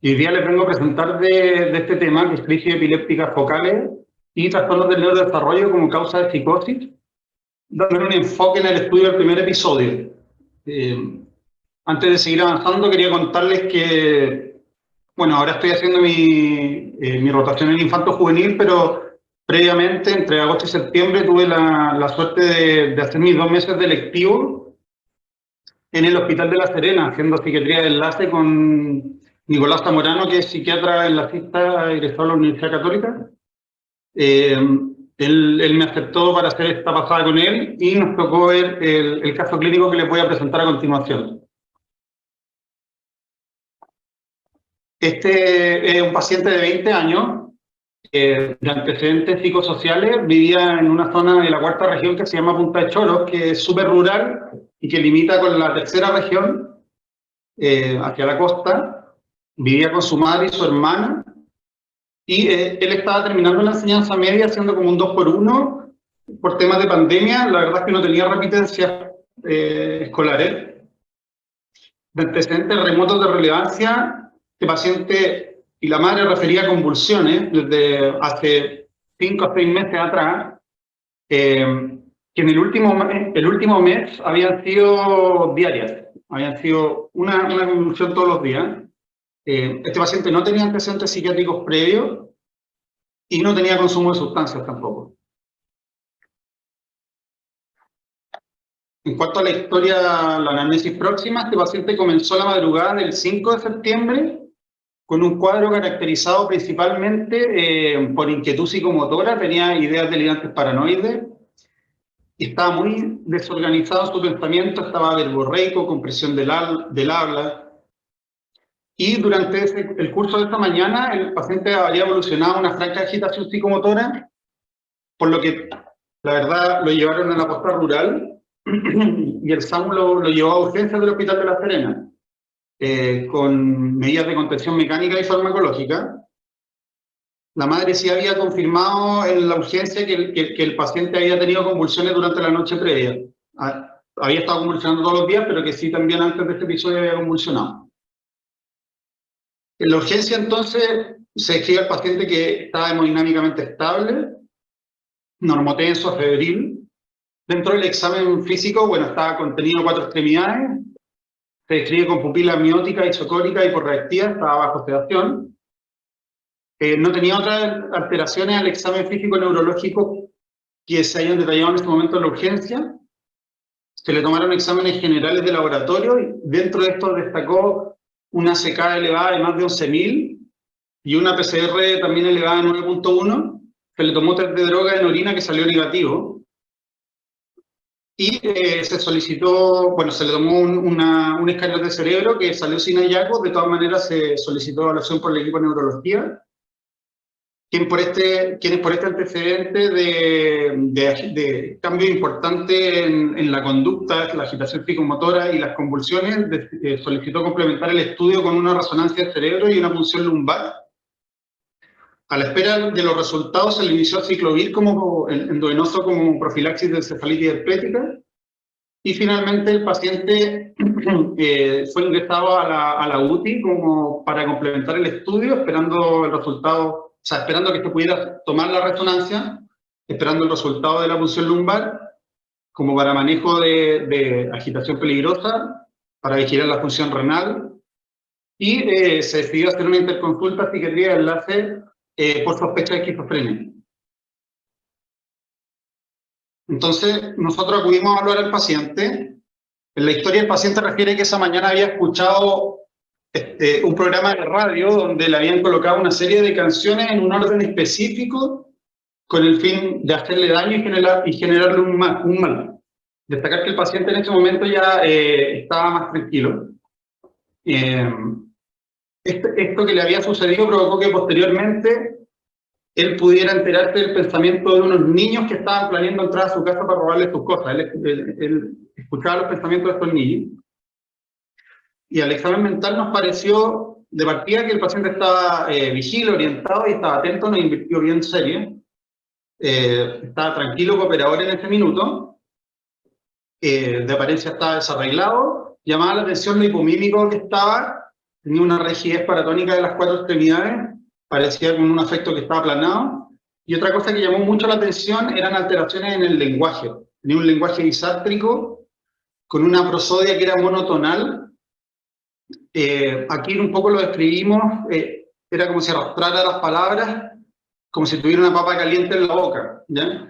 Y hoy día les vengo a presentar de este tema, que es crisis epilépticas focales y trastornos del neurodesarrollo como causa de psicosis, dándole un enfoque en el estudio del primer episodio. Antes de seguir avanzando, quería contarles que, bueno, ahora estoy haciendo mi rotación en infanto juvenil, pero previamente, entre agosto y septiembre, tuve la suerte de hacer mis 2 meses de lectivo en el Hospital de La Serena, haciendo psiquiatría de enlace con Nicolás Zamorano, que es psiquiatra enlacista egresado a la Universidad Católica. Eh, él me aceptó para hacer esta pasada con él y nos tocó ver el caso clínico que les voy a presentar a continuación. Este es un paciente de 20 años, de antecedentes psicosociales, vivía en una zona de la cuarta región que se llama Punta de Choros, que es súper rural y que limita con la tercera región, hacia la costa. Vivía con su madre y su hermana, y él estaba terminando la enseñanza media haciendo como un 2x1 por temas de pandemia. La verdad es que no tenía repitencias escolares. De antecedentes remotos de relevancia, este paciente y la madre refería convulsiones desde hace 5 o 6 meses atrás, que en el último mes habían sido diarias, habían sido una convulsión todos los días. Este paciente no tenía antecedentes psiquiátricos previos y no tenía consumo de sustancias tampoco. En cuanto a la historia, la anamnesis próxima, este paciente comenzó la madrugada del 5 de septiembre con un cuadro caracterizado principalmente por inquietud psicomotora, tenía ideas delirantes paranoides, estaba muy desorganizado en su pensamiento, estaba verborreico, compresión del habla. Y durante el curso de esta mañana, el paciente habría evolucionado a una franca agitación psicomotora, por lo que, la verdad, lo llevaron a la posta rural y el SAMU lo llevó a urgencias del Hospital de La Serena, con medidas de contención mecánica y farmacológica. La madre sí había confirmado en la urgencia que el paciente había tenido convulsiones durante la noche previa. Había estado convulsionando todos los días, pero que sí también antes de este episodio había convulsionado. En la urgencia, entonces, se describe al paciente que estaba hemodinámicamente estable, normotenso, febril. Dentro del examen físico, bueno, estaba contenido 4 extremidades, se describe con pupila amniótica, isocórica, hiporreactiva, estaba bajo sedación. No tenía otras alteraciones al examen físico neurológico que se hayan detallado en este momento en la urgencia. Se le tomaron exámenes generales de laboratorio y dentro de esto destacó una CK elevada de más de 11.000 y una PCR también elevada de 9.1. Se le tomó test de droga en orina que salió negativo. Y se solicitó, bueno, se le tomó un escáner de cerebro que salió sin hallazgo. De todas maneras se solicitó evaluación por el equipo de neurología, quienes por este antecedente de cambio importante en la conducta, la agitación psicomotora y las convulsiones, solicitó complementar el estudio con una resonancia del cerebro y una punción lumbar. A la espera de los resultados se le inició ciclovir como endovenoso como profilaxis de encefalitis herpética, y finalmente el paciente fue ingresado a la UTI como para complementar el estudio, esperando el resultado, o sea, esperando que se pudiera tomar la resonancia, esperando el resultado de la punción lumbar, como para manejo de agitación peligrosa, para vigilar la función renal, y se decidió hacer una interconsulta psiquiatría de enlace por sospecha de esquizofrenia. Entonces, nosotros acudimos a evaluar al paciente. En la historia, el paciente refiere que esa mañana había escuchado un programa de radio donde le habían colocado una serie de canciones en un orden específico con el fin de hacerle daño y generarle un mal. Destacar que el paciente en ese momento ya estaba más tranquilo. Esto que le había sucedido provocó que posteriormente él pudiera enterarse del pensamiento de unos niños que estaban planeando entrar a su casa para robarle sus cosas. Él escuchaba los pensamientos de estos niños. Y al examen mental nos pareció de partida que el paciente estaba vigil, orientado y estaba atento, nos invirtió bien serio. Estaba tranquilo, cooperador en ese minuto. De apariencia estaba desarreglado. Llamaba la atención lo hipomímico que estaba, tenía una rigidez paratónica de las 4 extremidades, parecía con un afecto que estaba aplanado, y otra cosa que llamó mucho la atención eran alteraciones en el lenguaje. Tenía un lenguaje disástrico, con una prosodia que era monotonal. Aquí un poco lo describimos, era como si arrastrara las palabras, como si tuviera una papa caliente en la boca, ¿ya?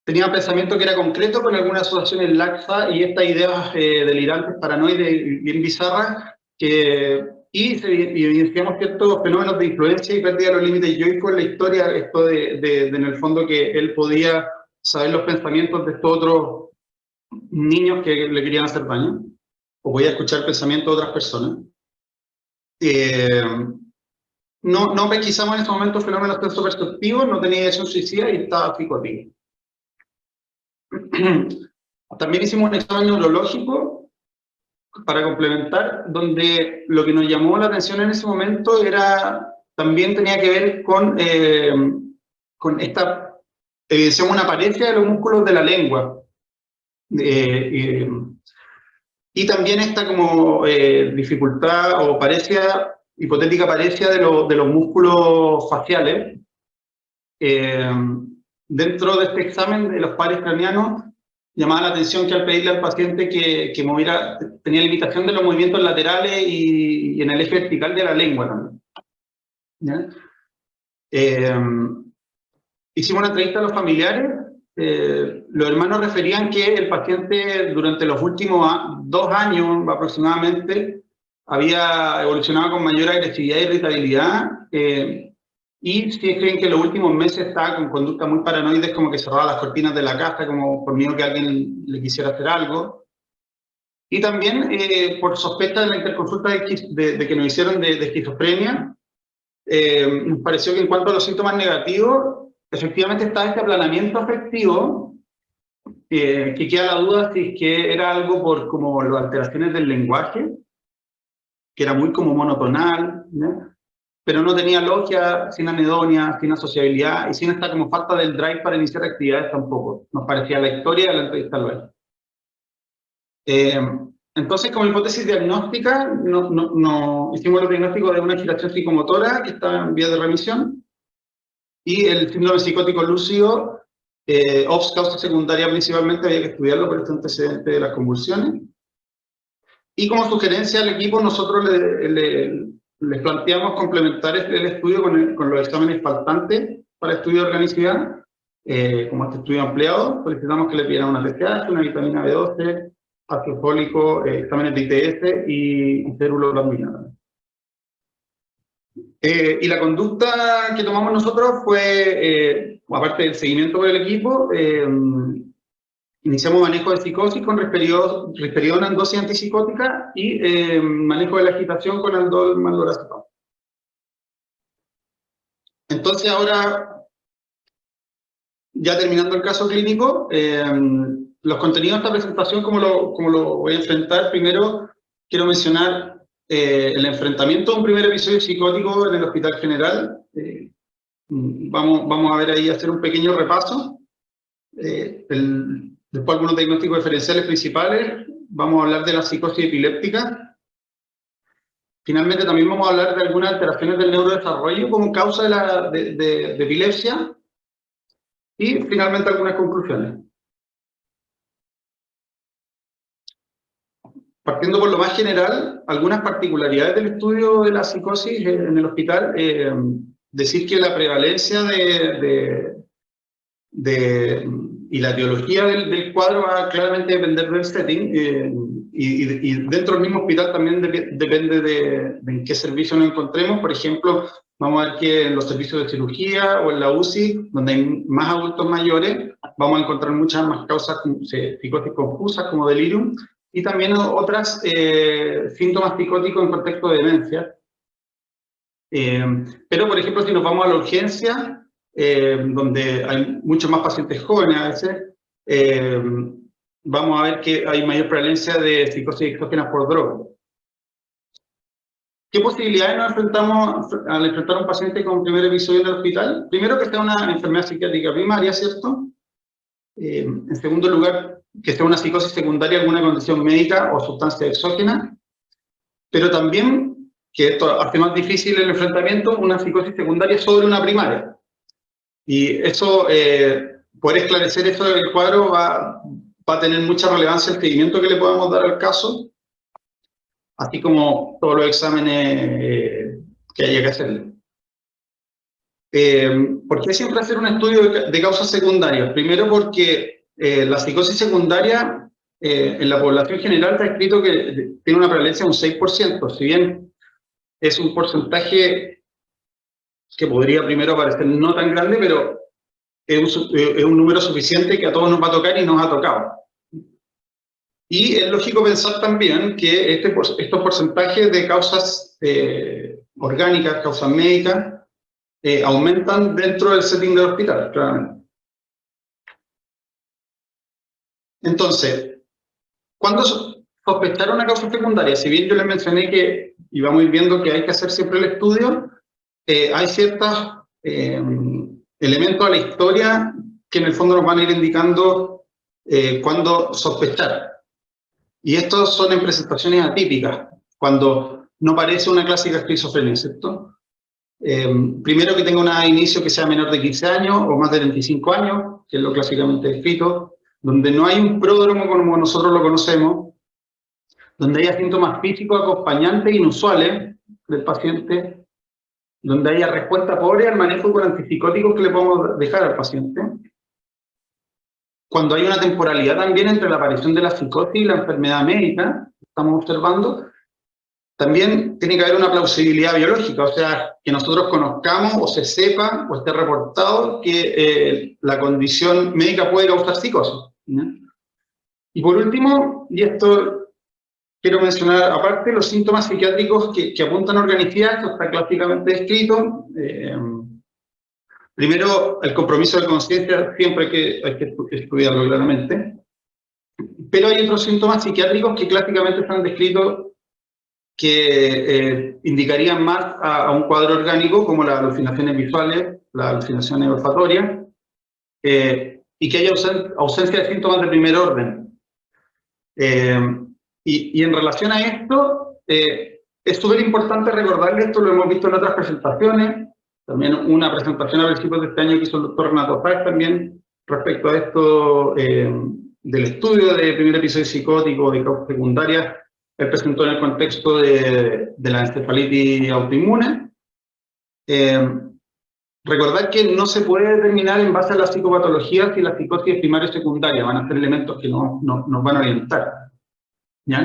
Tenía pensamiento que era concreto, con algunas asociaciones laxas y estas ideas delirantes, paranoides, bien bizarras, y evidenciamos ciertos fenómenos de influencia y pérdida de los límites yoicos en la historia, esto en el fondo que él podía saber los pensamientos de estos otros niños que le querían hacer daño, o podía escuchar pensamientos de otras personas. No pesquisamos en ese momento fenómenos tensoperceptivos, no tenía ideación suicida y estaba psicótico. También hicimos un examen neurológico para complementar, donde lo que nos llamó la atención en ese momento también tenía que ver con esta, evidenciamos una parecia de los músculos de la lengua, y también esta como dificultad o hipotética parecia de los músculos faciales. Dentro de este examen de los pares craneanos, llamaba la atención que al pedirle al paciente que moviera, tenía limitación de los movimientos laterales y en el eje vertical de la lengua también. Hicimos una entrevista a los familiares. Los hermanos referían que el paciente durante los últimos 2 años aproximadamente había evolucionado con mayor agresividad e irritabilidad, y sí creen que en los últimos meses estaba con conductas muy paranoides, como que cerraba las cortinas de la casa, como por miedo que alguien le quisiera hacer algo. Y también por sospecha de la interconsulta de que nos hicieron de esquizofrenia, nos pareció que en cuanto a los síntomas negativos, efectivamente estaba este aplanamiento afectivo, que queda la duda si es que era algo por como las alteraciones del lenguaje, que era muy como monotonal, ¿no? Pero no tenía logia, sin anedonia, sin asociabilidad y sin esta como falta del drive para iniciar actividades tampoco. Nos parecía la historia de la entrevista luego. Entonces, como hipótesis diagnóstica, hicimos los diagnósticos de una agitación psicomotora que estaba en vía de remisión, y el síndrome psicótico lúcido, OPS causa secundaria principalmente, había que estudiarlo por este antecedente de las convulsiones. Y como sugerencia al equipo, nosotros les planteamos complementar el estudio con los exámenes faltantes para estudio de organicidad, como este estudio ampliado. Solicitamos que le pidieran una TSH, una vitamina B12, ácido fólico, exámenes de ITS y ceruloplasmina. Y la conducta que tomamos nosotros fue, aparte del seguimiento por el equipo, iniciamos manejo de psicosis con risperidona en dosis antipsicótica y manejo de la agitación con aldol más lorazepam. Entonces ahora, ya terminando el caso clínico, los contenidos de esta presentación, como lo voy a enfrentar, primero quiero mencionar el enfrentamiento de un primer episodio psicótico en el Hospital General. Vamos a ver ahí, hacer un pequeño repaso. Después algunos diagnósticos diferenciales principales. Vamos a hablar de la psicosis epiléptica. Finalmente también vamos a hablar de algunas alteraciones del neurodesarrollo como causa de epilepsia. Y finalmente algunas conclusiones. Partiendo por lo más general, algunas particularidades del estudio de la psicosis en el hospital. Decir que la prevalencia y la etiología del cuadro va a claramente depender del setting, y dentro del mismo hospital también depende de en qué servicio nos encontremos. Por ejemplo, vamos a ver que en los servicios de cirugía o en la UCI, donde hay más adultos mayores, vamos a encontrar muchas más causas psicosis confusas como delirium, y también otras síntomas psicóticos en contexto de demencia. Pero, por ejemplo, si nos vamos a la urgencia, donde hay muchos más pacientes jóvenes a veces, vamos a ver que hay mayor prevalencia de psicosis exógenas por droga. ¿Qué posibilidades nos enfrentamos al enfrentar a un paciente con un primer episodio en el hospital? Primero, que sea una enfermedad psiquiátrica primaria, ¿cierto? En segundo lugar, que sea una psicosis secundaria, alguna condición médica o sustancia exógena. pero también, que esto hace más difícil el enfrentamiento, una psicosis secundaria sobre una primaria. Y eso, poder esclarecer eso del cuadro va a tener mucha relevancia el seguimiento que le podamos dar al caso, así como todos los exámenes que haya que hacerle. ¿Por qué siempre hacer un estudio de causas secundarias? Primero porque la psicosis secundaria en la población general está escrito que tiene una prevalencia de un 6%, si bien es un porcentaje que podría primero parecer no tan grande, pero es un número suficiente que a todos nos va a tocar y nos ha tocado. Y es lógico pensar también que estos porcentajes de causas orgánicas, causas médicas, aumentan dentro del setting del hospital, claramente. Entonces, ¿cuándo sospechar una causa secundaria? Si bien yo les mencioné que íbamos a ir viendo que hay que hacer siempre el estudio, hay ciertos elementos a la historia que en el fondo nos van a ir indicando cuándo sospechar. Y estos son en presentaciones atípicas, cuando no parece una clásica esquizofrenia, ¿cierto? Primero que tenga un inicio que sea menor de 15 años o más de 25 años, que es lo clásicamente descrito, donde no hay un pródromo como nosotros lo conocemos, donde haya síntomas físicos acompañantes inusuales del paciente, donde haya respuesta pobre al manejo con antipsicóticos que le podemos dejar al paciente, cuando hay una temporalidad también entre la aparición de la psicosis y la enfermedad médica, estamos observando, también tiene que haber una plausibilidad biológica, o sea, que nosotros conozcamos o se sepa o esté reportado que la condición médica puede causar psicosis, ¿no? Y por último, y esto quiero mencionar aparte, los síntomas psiquiátricos que apuntan a organicidad, esto está clásicamente descrito. Primero, el compromiso de conciencia, siempre hay que estudiarlo claramente. Pero hay otros síntomas psiquiátricos que clásicamente están descritos que indicarían más a un cuadro orgánico, como las alucinaciones visuales, las alucinaciones olfatorias, y que haya ausencia de síntomas de primer orden. Y en relación a esto, es súper importante recordarle, esto lo hemos visto en otras presentaciones, también una presentación a principios de este año que hizo el doctor Renato Páez también, respecto a esto del estudio de primer episodio psicótico de causas secundarias. Él presentó en el contexto de la encefalitis autoinmune. Recordar que no se puede determinar en base a la psicopatología si la psicosis es primaria o secundaria, van a ser elementos que nos van a orientar. ¿Ya?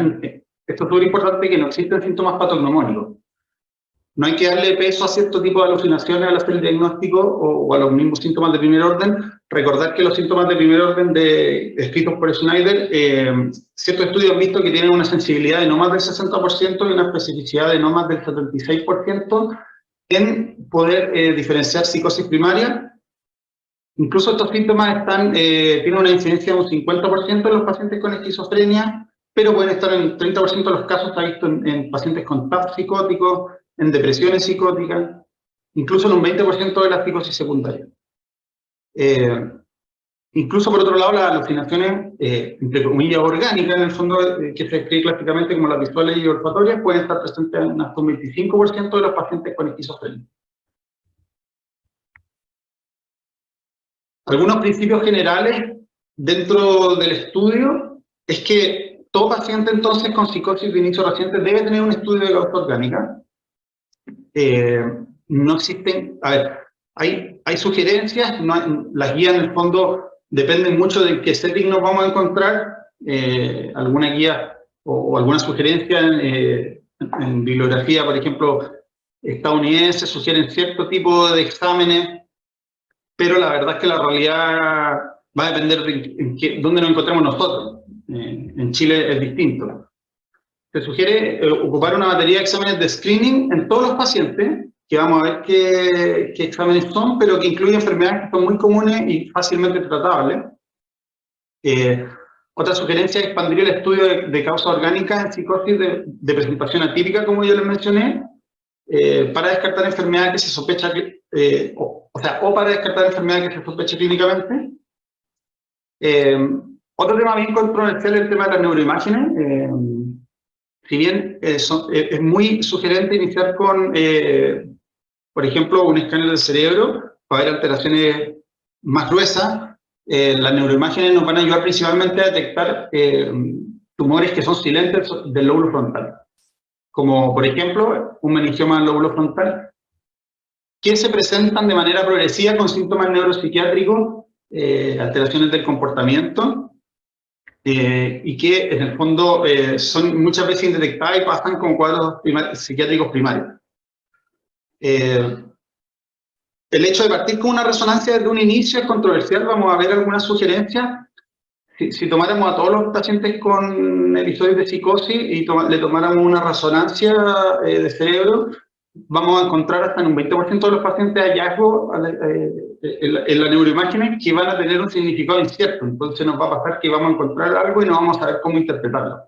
Esto es súper importante, que no existen síntomas patognomónicos. No hay que darle peso a cierto tipo de alucinaciones al hacer el diagnóstico o a los mismos síntomas de primer orden. Recordar que los síntomas de primer orden descritos por Schneider, ciertos estudios han visto que tienen una sensibilidad de no más del 60% y una especificidad de no más del 76% en poder diferenciar psicosis primaria. Incluso estos síntomas tienen una incidencia de un 50% en los pacientes con esquizofrenia, pero pueden estar en 30% de los casos, está visto en pacientes con TAP psicóticos, en depresiones psicóticas, incluso en un 20% de la psicosis secundaria. Incluso por otro lado, las alucinaciones, entre comillas, orgánicas, en el fondo, que se describe clásicamente como las visuales y olfatorias, pueden estar presentes en hasta un 25% de los pacientes con esquizofrenia. Algunos principios generales dentro del estudio es que todo paciente entonces con psicosis de inicio reciente debe tener un estudio de causa orgánica. No existen, a ver, hay sugerencias, las guías en el fondo dependen mucho de qué setting nos vamos a encontrar, alguna guía o alguna sugerencia en bibliografía, por ejemplo, estadounidense, sugieren cierto tipo de exámenes, pero la verdad es que la realidad va a depender de dónde nos encontremos nosotros. En Chile es distinto. Se sugiere ocupar una batería de exámenes de screening en todos los pacientes, que vamos a ver qué exámenes son, pero que incluyen enfermedades que son muy comunes y fácilmente tratables. Otra sugerencia es expandir el estudio de causa orgánica en psicosis de presentación atípica, como yo les mencioné, para descartar enfermedades que se sospecha o para descartar enfermedades que se sospecha clínicamente. Otro tema bien controversial es el tema de las neuroimágenes. si bien es muy sugerente iniciar con, por ejemplo, un escáner del cerebro para ver alteraciones más gruesas, las neuroimágenes nos van a ayudar principalmente a detectar tumores que son silentes del lóbulo frontal, como por ejemplo un meningioma del lóbulo frontal, que se presentan de manera progresiva con síntomas neuropsiquiátricos, alteraciones del comportamiento, y que en el fondo son muchas veces indetectadas y pasan como cuadros psiquiátricos primarios. El hecho de partir con una resonancia desde un inicio es controversial. Vamos a ver algunas sugerencias. Si tomáramos a todos los pacientes con episodios de psicosis y le tomáramos una resonancia de cerebro, vamos a encontrar hasta en un 20% de los pacientes hallazgos en la neuroimagen que van a tener un significado incierto. Entonces nos va a pasar que vamos a encontrar algo y no vamos a saber cómo interpretarlo.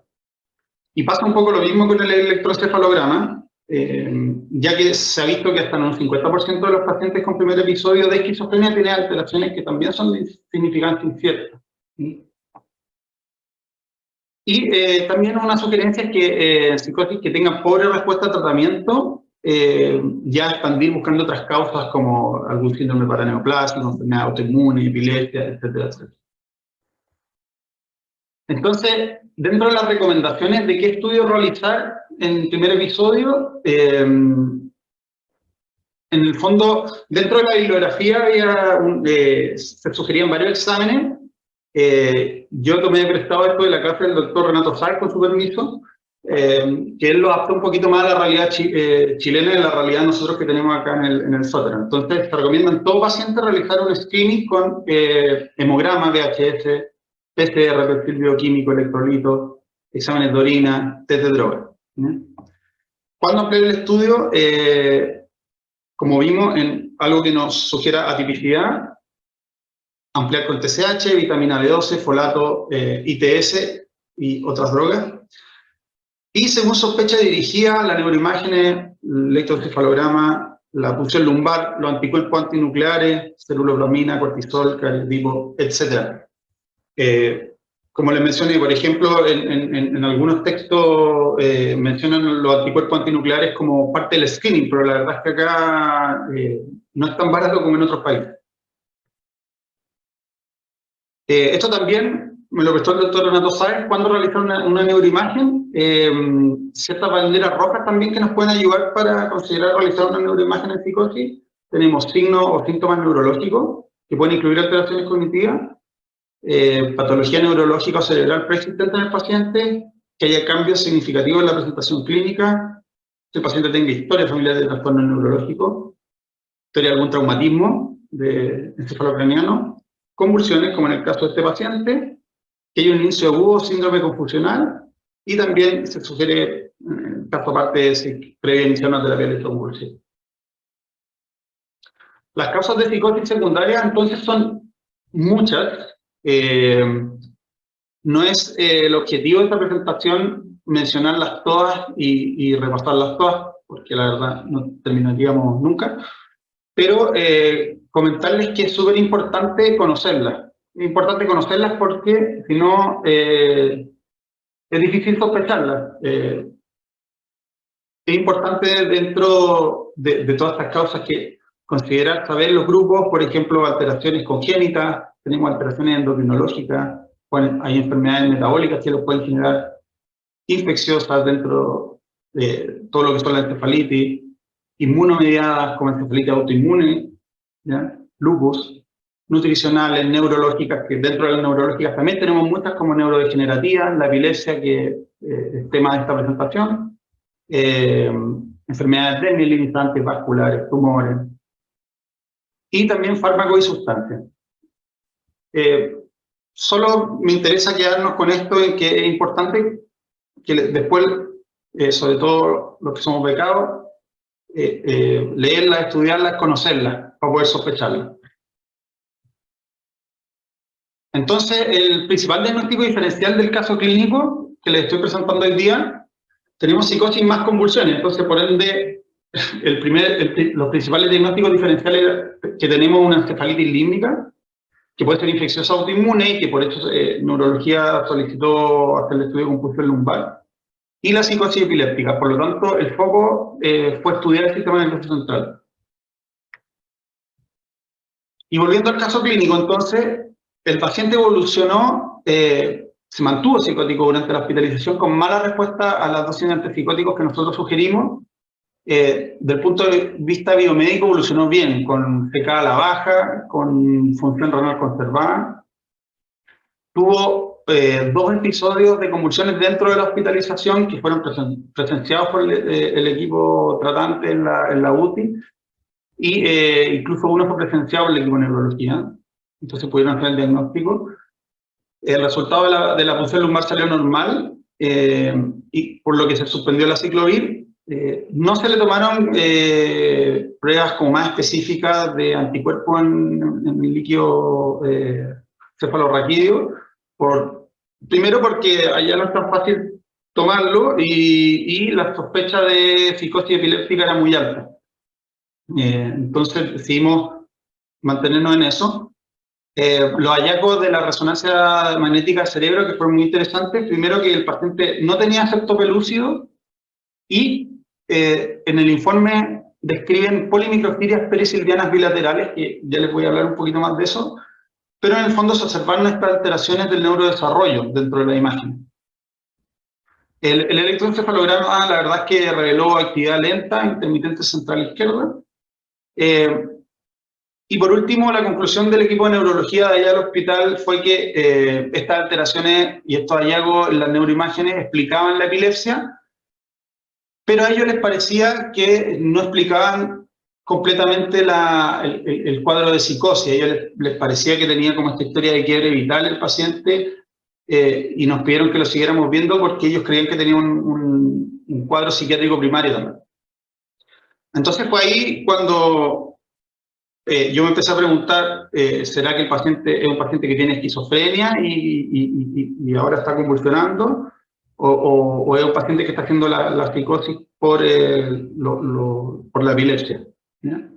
Y pasa un poco lo mismo con el electroencefalograma, ya que se ha visto que hasta en un 50% de los pacientes con primer episodio de esquizofrenia tienen alteraciones que también son de significancia incierta. Y también una sugerencia es que psicosis que tengan pobre respuesta a tratamiento, ya expandir buscando otras causas como algún síndrome paraneoplásico, enfermedad autoinmune, epilepsia, etcétera, etcétera. Entonces, dentro de las recomendaciones de qué estudio realizar en el primer episodio, en el fondo, dentro de la bibliografía se sugerían varios exámenes. Yo tomé prestado esto de la clase del doctor Renato Sá, con su permiso, que él lo adaptó un poquito más a la realidad chilena y a la realidad nosotros que tenemos acá en el sótano. Entonces, se recomienda en todo paciente realizar un screening con hemograma, VHS, PCR, perfil bioquímico, electrolito, exámenes de orina, test de droga. Cuando amplié el estudio, como vimos, en algo que nos sugiera atipicidad, ampliar con TSH, vitamina B12, folato, ITS y otras drogas. Y según sospecha dirigida, la neuroimagen, el electroencefalograma, la punción lumbar, los anticuerpos antinucleares, ceruloplamina, cortisol, cariotipo, etc. Como les mencioné, por ejemplo, en algunos textos mencionan los anticuerpos antinucleares como parte del screening, pero la verdad es que acá no es tan barato como en otros países. Esto también me lo prestó el doctor Renato Sáez cuando realizó una neuroimagen. Ciertas banderas rojas también que nos pueden ayudar para considerar realizar una neuroimagen en psicosis. Tenemos signos o síntomas neurológicos que pueden incluir alteraciones cognitivas, patología neurológica o cerebral preexistente en el paciente, que haya cambios significativos en la presentación clínica, que el paciente tenga historia familiar de trastorno neurológico, historia de algún traumatismo encefalocraniano, convulsiones, como en el caso de este paciente, que hay un inicio agudo, síndrome confusional, y también se sugiere, caso aparte, de previa iniciar una terapia electroconvulsiva. Las causas de psicosis secundarias, entonces, son muchas. No es el objetivo de esta presentación mencionarlas todas y repasarlas todas, porque la verdad no terminaríamos nunca, pero comentarles que es súper importante conocerlas. Es importante conocerlas porque si no es difícil sospecharlas. Es importante dentro de todas estas causas que considerar, saber los grupos, por ejemplo, alteraciones congénitas, tenemos alteraciones endocrinológicas, hay enfermedades metabólicas que lo pueden generar, infecciosas dentro de todo lo que son la encefalitis, inmunomediadas como encefalitis autoinmune, ¿ya? Lupus, nutricionales, neurológicas, que dentro de las neurológicas también tenemos muchas como neurodegenerativas, la epilepsia, que es tema de esta presentación, enfermedades desmielinizantes, vasculares, tumores, y también fármacos y sustancias. Solo me interesa quedarnos con esto, en que es importante que después, sobre todo los que somos becados, leerlas, estudiarlas, conocerlas, para poder sospecharlas. Entonces, el principal diagnóstico diferencial del caso clínico que les estoy presentando hoy día, tenemos psicosis más convulsiones. Entonces, por ende, los principales diagnósticos diferenciales que tenemos, una encefalitis límbica, que puede ser infecciosa autoinmune y que por eso neurología solicitó hacer el estudio de convulsión lumbar. y la psicosis epiléptica. Por lo tanto, el foco fue estudiar el sistema nervioso central. Y volviendo al caso clínico, entonces, el paciente evolucionó, se mantuvo psicótico durante la hospitalización con mala respuesta a las dosis de antipsicóticos que nosotros sugerimos. Del punto de vista biomédico evolucionó bien, con GK a la baja, con función renal conservada. Tuvo 2 episodios de convulsiones dentro de la hospitalización que fueron presenciados por el equipo tratante en la UTI, y incluso uno fue presenciado por el equipo de neurología. Entonces pudieron hacer el diagnóstico. El resultado de la punción lumbar salió normal, y por lo que se suspendió la ciclovir. No se le tomaron pruebas como más específicas de anticuerpos en el líquido cefalorraquídeo, primero porque allá no es tan fácil tomarlo, y la sospecha de psicosis epiléptica era muy alta. Entonces decidimos mantenernos en eso. Los hallazgos de la resonancia magnética del cerebro, que fueron muy interesantes, primero que el paciente no tenía efecto pelúcido, y en el informe describen polimicroctirias perisilvianas bilaterales, que ya les voy a hablar un poquito más de eso, pero en el fondo se observaron estas alteraciones del neurodesarrollo dentro de la imagen. El electroencefalograma, la verdad es que reveló actividad lenta, intermitente central izquierda. Y por último, la conclusión del equipo de neurología de allá del hospital fue que estas alteraciones y estos hallazgos en las neuroimágenes explicaban la epilepsia, pero a ellos les parecía que no explicaban completamente el cuadro de psicosis. A ellos les parecía que tenía como esta historia de quiebre vital el paciente, y nos pidieron que lo siguiéramos viendo porque ellos creían que tenía un cuadro psiquiátrico primario también. Entonces fue ahí cuando yo me empecé a preguntar, ¿será que el paciente es un paciente que tiene esquizofrenia y ahora está convulsionando? ¿O es un paciente que está haciendo la psicosis por la epilepsia? ¿Ya?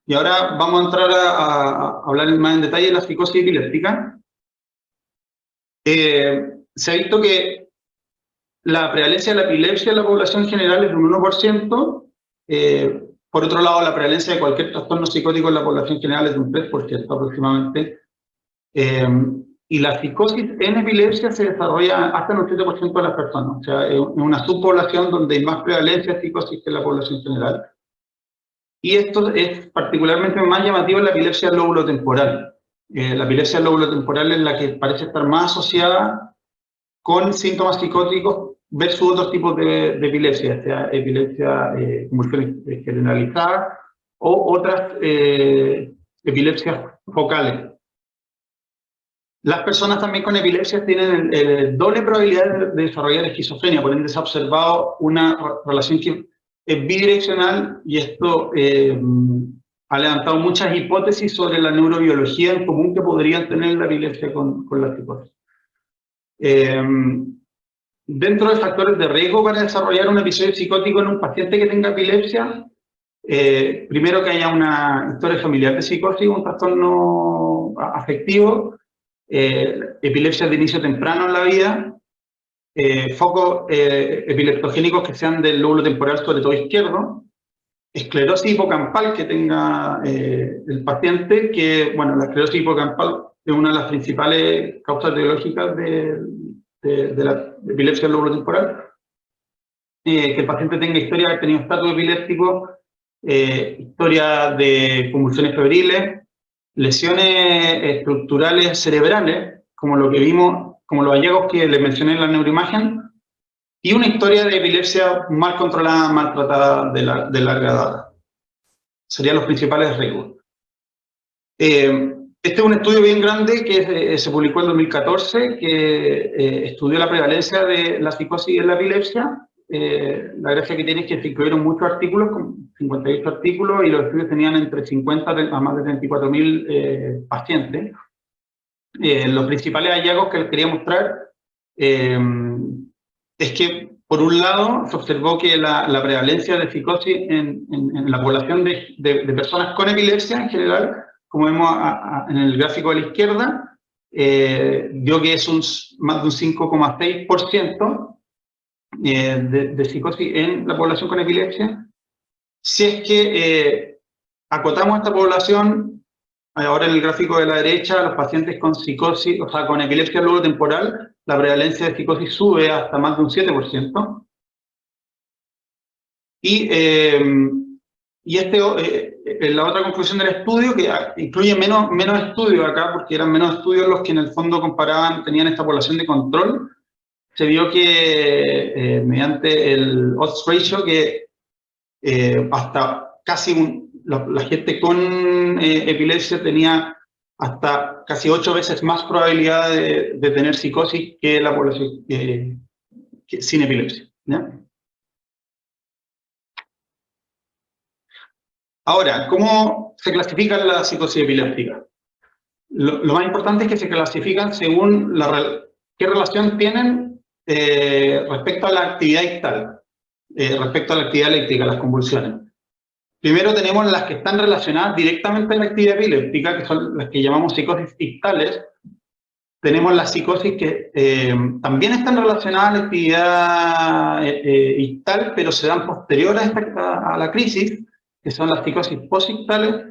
Y ahora vamos a entrar a hablar más en detalle de la psicosis epiléptica. Se ha visto que la prevalencia de la epilepsia en la población general es de un 1%. Por otro lado, la prevalencia de cualquier trastorno psicótico en la población general es de un 3% aproximadamente. Y la psicosis en epilepsia se desarrolla hasta en un 7% de las personas. O sea, es una subpoblación donde hay más prevalencia de psicosis que en la población general. Y esto es particularmente más llamativo en la epilepsia del lóbulo temporal. La epilepsia del lóbulo temporal es la que parece estar más asociada con síntomas psicóticos versus otros tipos de epilepsia, sea epilepsia convulsiones generalizadas o otras epilepsias focales. Las personas también con epilepsia tienen doble probabilidad de desarrollar esquizofrenia, por ende se ha observado una relación que es bidireccional, y esto ha levantado muchas hipótesis sobre la neurobiología en común que podrían tener la epilepsia con la psicosis. Dentro de factores de riesgo para desarrollar un episodio psicótico en un paciente que tenga epilepsia, primero que haya una historia familiar de psicosis, un trastorno afectivo, epilepsia de inicio temprano en la vida, focos epileptogénicos que sean del lóbulo temporal, sobre todo izquierdo, esclerosis hipocampal que tenga el paciente, que, bueno, la esclerosis hipocampal es una de las principales causas etiológicas de la epilepsia del lóbulo temporal. Que el paciente tenga historia de haber tenido estatus epiléptico, historia de convulsiones febriles, lesiones estructurales cerebrales, como lo que vimos, como los hallazgos que les mencioné en la neuroimagen, y una historia de epilepsia mal controlada, mal tratada de larga data. Serían los principales riesgos. Este es un estudio bien grande que se publicó en 2014, que estudió la prevalencia de la psicosis en la epilepsia. La gracia que tiene es que se incluyeron muchos artículos, con 58 artículos, y los estudios tenían entre 50 a más de 34.000 pacientes. Los principales hallazgos que les quería mostrar es que, por un lado, se observó que la prevalencia de psicosis en la población de personas con epilepsia en general, como vemos en el gráfico de la izquierda, dio que es más de un 5,6% de psicosis en la población con epilepsia. Si es que acotamos esta población, ahora en el gráfico de la derecha, los pacientes con psicosis, o sea, con epilepsia al lóbulo temporal, la prevalencia de psicosis sube hasta más de un 7%. Y la otra conclusión del estudio, que incluye menos estudios acá, porque eran menos estudios los que en el fondo tenían esta población de control, se vio que mediante el odds ratio, que hasta casi la gente con epilepsia tenía hasta casi 8 veces más probabilidad de tener psicosis que la población sin epilepsia, ¿ya? Ahora, ¿cómo se clasifican las psicosis epilépticas? Lo más importante es que se clasifican según qué relación tienen respecto a la actividad ictal, respecto a la actividad eléctrica, las convulsiones. Primero tenemos las que están relacionadas directamente a la actividad epiléptica, que son las que llamamos psicosis ictales. Tenemos las psicosis que también están relacionadas a la actividad ictal, pero se dan posterior a la crisis, que son las psicosis postictales.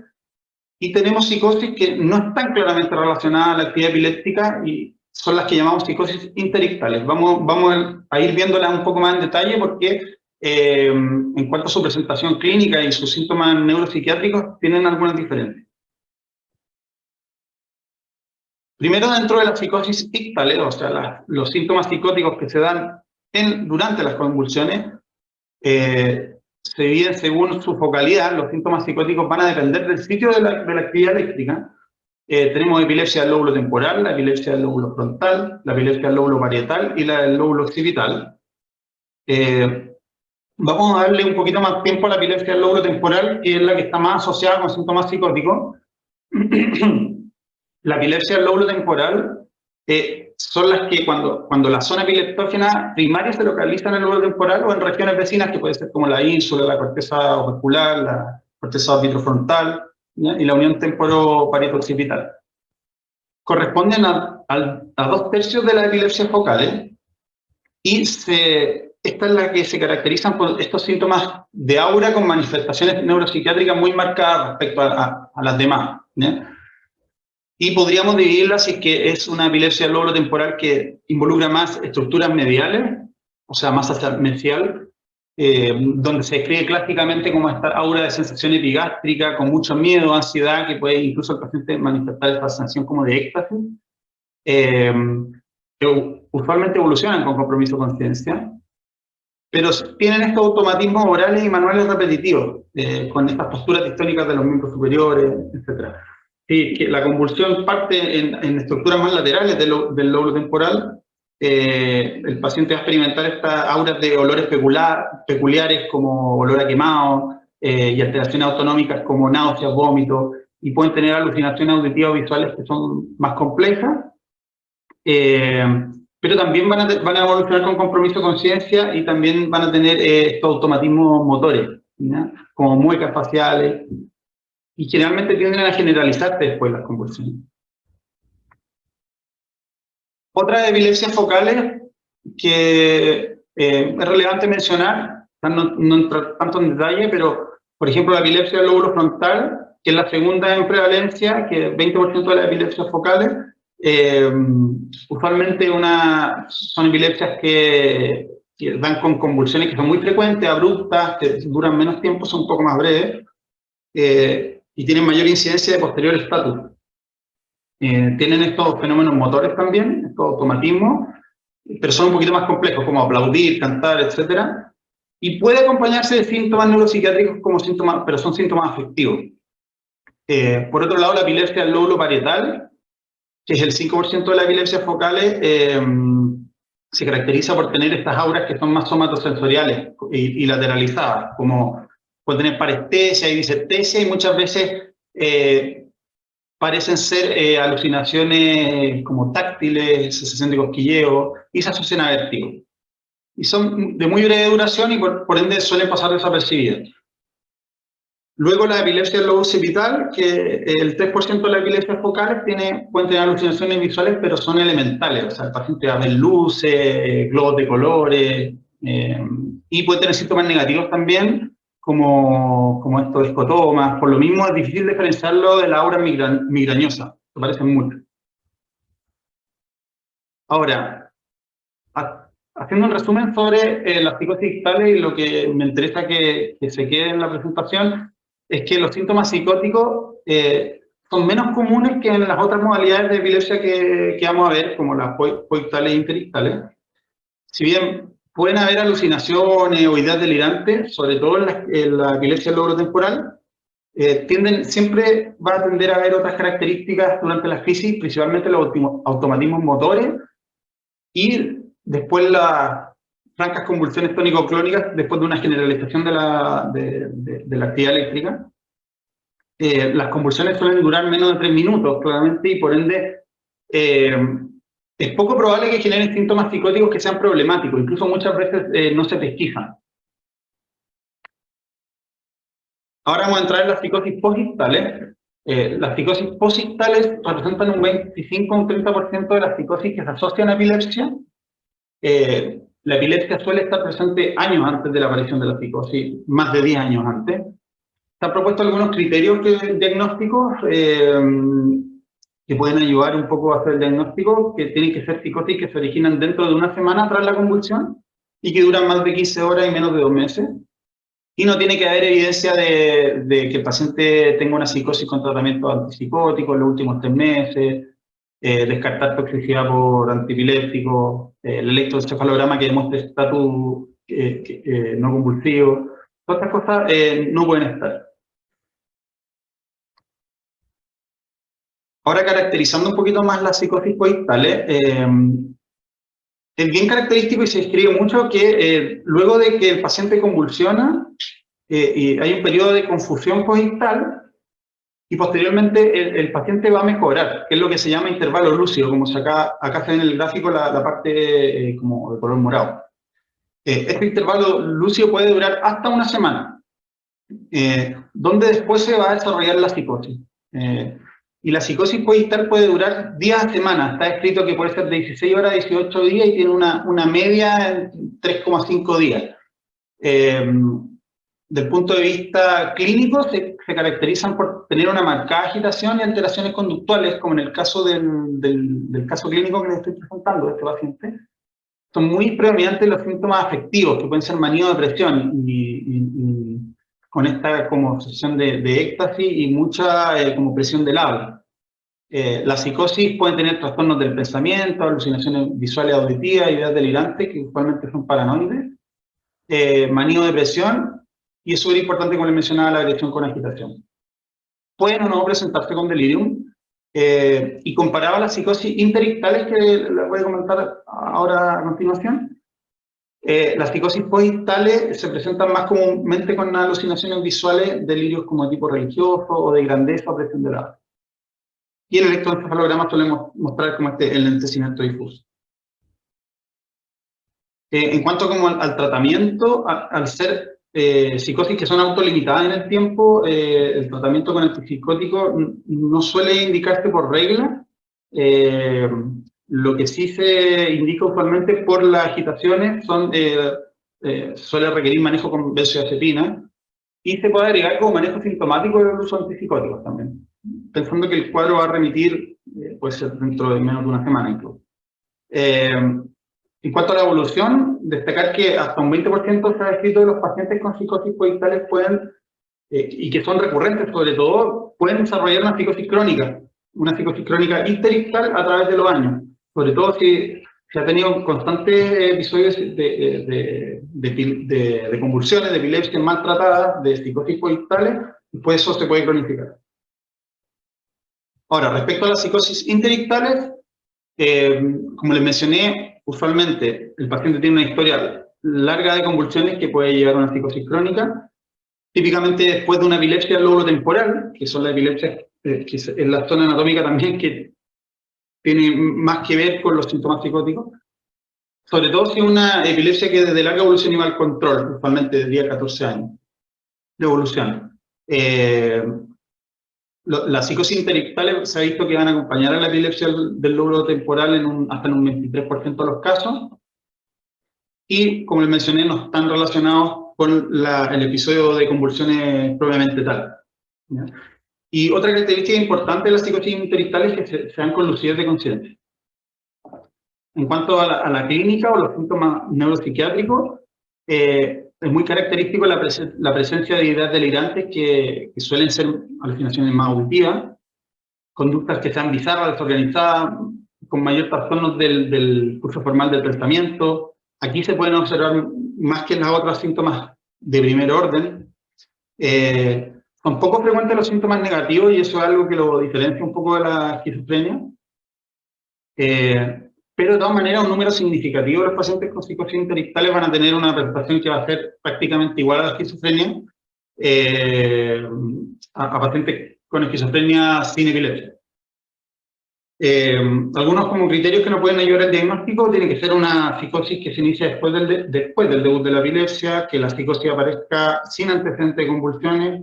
Y tenemos psicosis que no están claramente relacionadas a la actividad epiléptica y son las que llamamos psicosis interictales. Vamos a ir viéndolas un poco más en detalle porque en cuanto a su presentación clínica y sus síntomas neuropsiquiátricos tienen algunas diferencias. Primero, dentro de la psicosis ictales, o sea, los síntomas psicóticos que se dan durante las convulsiones, se dividen según su focalidad. Los síntomas psicóticos van a depender del sitio de la actividad eléctrica. Tenemos epilepsia del lóbulo temporal, la epilepsia del lóbulo frontal, la epilepsia del lóbulo parietal y la del lóbulo occipital. Vamos a darle un poquito más tiempo a la epilepsia del lóbulo temporal, que es la que está más asociada con síntomas psicóticos. La epilepsia del lóbulo temporal son las que cuando la zona epileptógena primaria se localiza en el lóbulo temporal o en regiones vecinas, que puede ser como la ínsula, la corteza orbicular, la corteza vitrofrontal, ¿ya? Y la unión temporo-parieto-occipital. Corresponden a 2/3 de las epilepsias focales y esta es la que se caracterizan por estos síntomas de aura con manifestaciones neuropsiquiátricas muy marcadas respecto a las demás, ¿ya? Y podríamos dividirla si es que es una epilepsia del lóbulo temporal que involucra más estructuras mediales, o sea, más mesial, donde se describe clásicamente como esta aura de sensación epigástrica, con mucho miedo, ansiedad, que puede incluso el paciente manifestar esta sensación como de éxtasis, que usualmente evolucionan con compromiso de conciencia, pero tienen estos automatismos orales y manuales repetitivos, con estas posturas distónicas de los miembros superiores, etc. Sí, que la convulsión parte en estructuras más laterales del lóbulo temporal. El paciente va a experimentar estas auras de olores peculiares como olor a quemado y alteraciones autonómicas como náuseas, vómitos, y pueden tener alucinaciones auditivas o visuales que son más complejas, pero también van a evolucionar con compromiso de conciencia y también van a tener estos automatismos motores, ¿ya? Como muecas faciales, y generalmente tienden a generalizarse después las convulsiones. Otras epilepsias focales que es relevante mencionar, no entrar tanto en detalle, pero por ejemplo la epilepsia del lóbulo frontal, que es la segunda en prevalencia, que es 20% de las epilepsias focales, usualmente son epilepsias que dan con convulsiones que son muy frecuentes, abruptas, que duran menos tiempo, son un poco más breves, y tienen mayor incidencia de posterior estatus. Tienen estos fenómenos motores también, estos automatismos, pero son un poquito más complejos, como aplaudir, cantar, etc. Y puede acompañarse de síntomas neuropsiquiátricos pero son síntomas afectivos. Por otro lado, la epilepsia del lóbulo parietal, que es el 5% de las epilepsias focales, se caracteriza por tener estas auras que son más somatosensoriales y lateralizadas, como puede tener parestesia y disestesia, y muchas veces parecen ser alucinaciones como táctiles, sensación de cosquilleo, y se asocian a vértigo. Y son de muy breve duración y por ende suelen pasar desapercibidas. Luego la epilepsia del lobo occipital, que el 3% de las epilepsias focales pueden tener alucinaciones visuales, pero son elementales. O sea, el paciente va a ver luces, globos de colores, y puede tener síntomas negativos también, como estos escotomas. Por lo mismo es difícil diferenciarlo de la aura migrañosa, que parecen mucho. Ahora, haciendo un resumen sobre las psicosis dictales, y lo que me interesa que se quede en la presentación es que los síntomas psicóticos son menos comunes que en las otras modalidades de epilepsia que vamos a ver, como las coictales e interictales. Si bien pueden haber alucinaciones o ideas delirantes, sobre todo en la epilepsia del lóbulo temporal, siempre va a tender a haber otras características durante la crisis, principalmente los automatismos motores, y después las francas convulsiones tónico-clónicas, después de una generalización de la actividad eléctrica. Las convulsiones suelen durar menos de 3 minutos, claramente, y por ende es poco probable que generen síntomas psicóticos que sean problemáticos, incluso muchas veces no se pesquisan. Ahora vamos a entrar en las psicosis posictales. Las psicosis posictales representan un 25 o un 30% de las psicosis que se asocian a epilepsia. La epilepsia suele estar presente años antes de la aparición de la psicosis, más de 10 años antes. Se han propuesto algunos criterios diagnósticos que pueden ayudar un poco a hacer el diagnóstico, que tienen que ser psicosis que se originan dentro de una semana tras la convulsión y que duran más de 15 horas y menos de 2 meses. Y no tiene que haber evidencia de que el paciente tenga una psicosis con tratamiento antipsicótico en los últimos 3 meses, descartar toxicidad por antipiléptico, el electroencefalograma que demuestre estatus no convulsivo. Todas estas cosas no pueden estar. Ahora, caracterizando un poquito más las psicosis coictales, es bien característico y se escribe mucho que luego de que el paciente convulsiona, y hay un periodo de confusión coictal, y posteriormente el paciente va a mejorar, que es lo que se llama intervalo lúcido, como acá se ve en el gráfico la parte como de color morado. Este intervalo lúcido puede durar hasta una semana, donde después se va a desarrollar la psicosis. Y la psicosis coictal puede durar días a semanas. Está escrito que puede ser de 16 horas a 18 días y tiene una media en 3,5 días. Del punto de vista clínico, se caracterizan por tener una marcada agitación y alteraciones conductuales, como en el caso del caso clínico que les estoy presentando de este paciente. Son muy predominantes los síntomas afectivos, que pueden ser manía o depresión, y con esta como sensación de éxtasis y mucha como presión del habla. La psicosis puede tener trastornos del pensamiento, alucinaciones visuales auditivas, ideas delirantes, que usualmente son paranoides, manía o depresión, y es súper importante, como les mencionaba, la agresión con agitación. Pueden o no presentarse con delirium, y comparaba las psicosis interictales, que les voy a comentar ahora a continuación. Las psicosis posictales se presentan más comúnmente con alucinaciones visuales, delirios como de tipo religioso o de grandeza o presión del habla. Y el electroencefalograma suele mostrar como el enlentecimiento difuso. En cuanto como al tratamiento, al ser psicosis que son autolimitadas en el tiempo, el tratamiento con antipsicótico no suele indicarse por regla. Lo que sí se indica usualmente por las agitaciones suele requerir manejo con benzodiazepina, y se puede agregar como manejo sintomático del uso de antipsicóticos también, pensando que el cuadro va a remitir, puede ser dentro de menos de una semana incluso. En cuanto a la evolución, destacar que hasta un 20% se ha descrito de los pacientes con psicosis coictales pueden, y que son recurrentes sobre todo, pueden desarrollar una psicosis crónica interictal a través de los años, sobre todo si se ha tenido constantes episodios de convulsiones, de epilepsia mal tratadas, de psicosis coictales, y pues eso se puede cronificar. Ahora, respecto a las psicosis interictales, como les mencioné, usualmente el paciente tiene una historia larga de convulsiones que puede llevar a una psicosis crónica, típicamente después de una epilepsia del lóbulo temporal, que son las epilepsias que es la zona anatómica también que tiene más que ver con los síntomas psicóticos, sobre todo si es una epilepsia que desde larga evolución iba al control, usualmente de 10 a 14 años de evolución. La psicosis interictales se ha visto que van a acompañar a la epilepsia del lóbulo temporal hasta en un 23% de los casos, y como les mencioné, no están relacionados con el episodio de convulsiones propiamente tal, ¿ya? Y otra característica importante de la psicosis interictales es que se dan con lucidez de conciencia. En cuanto a la clínica o los síntomas neuropsiquiátricos, es muy característico la presencia de ideas delirantes que suelen ser alucinaciones más auditivas, conductas que sean bizarras, desorganizadas, con mayor trastorno del curso formal del pensamiento. Aquí se pueden observar más que en las otras síntomas de primer orden. Son poco frecuentes los síntomas negativos y eso es algo que lo diferencia un poco de la esquizofrenia. Pero de todas maneras, un número significativo de los pacientes con psicosis interictales van a tener una presentación que va a ser prácticamente igual a la esquizofrenia, a pacientes con esquizofrenia sin epilepsia. Algunos como criterios que nos pueden ayudar al diagnóstico: tiene que ser una psicosis que se inicia después del debut de la epilepsia, que la psicosis aparezca sin antecedentes de convulsiones,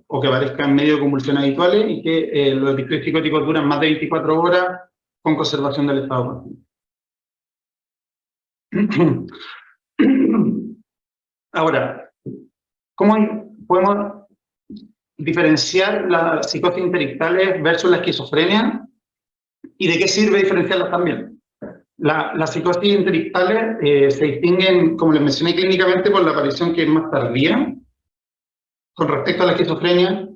o que aparezca en medio de convulsiones habituales, y que los episodios psicóticos duran más de 24 horas con conservación del estado consciente. Ahora, ¿cómo podemos diferenciar las psicosis interictales versus la esquizofrenia? ¿Y de qué sirve diferenciarlas también? Las psicosis interictales se distinguen, como les mencioné, clínicamente por la aparición que es más tardía. Con respecto a la esquizofrenia,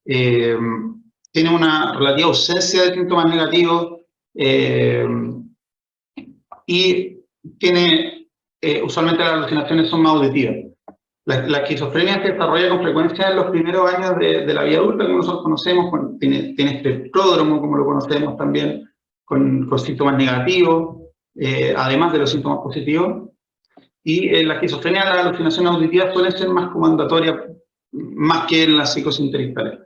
tiene una relativa ausencia de síntomas negativos, y tiene, usualmente las alucinaciones son más auditivas. La esquizofrenia se desarrolla con frecuencia en los primeros años de la vida adulta, como nosotros conocemos, tiene este pródromo, como lo conocemos también, con síntomas negativos, además de los síntomas positivos. Y en la esquizofrenia las alucinaciones auditivas suelen ser más comandatorias, más que en las psicosis interictales.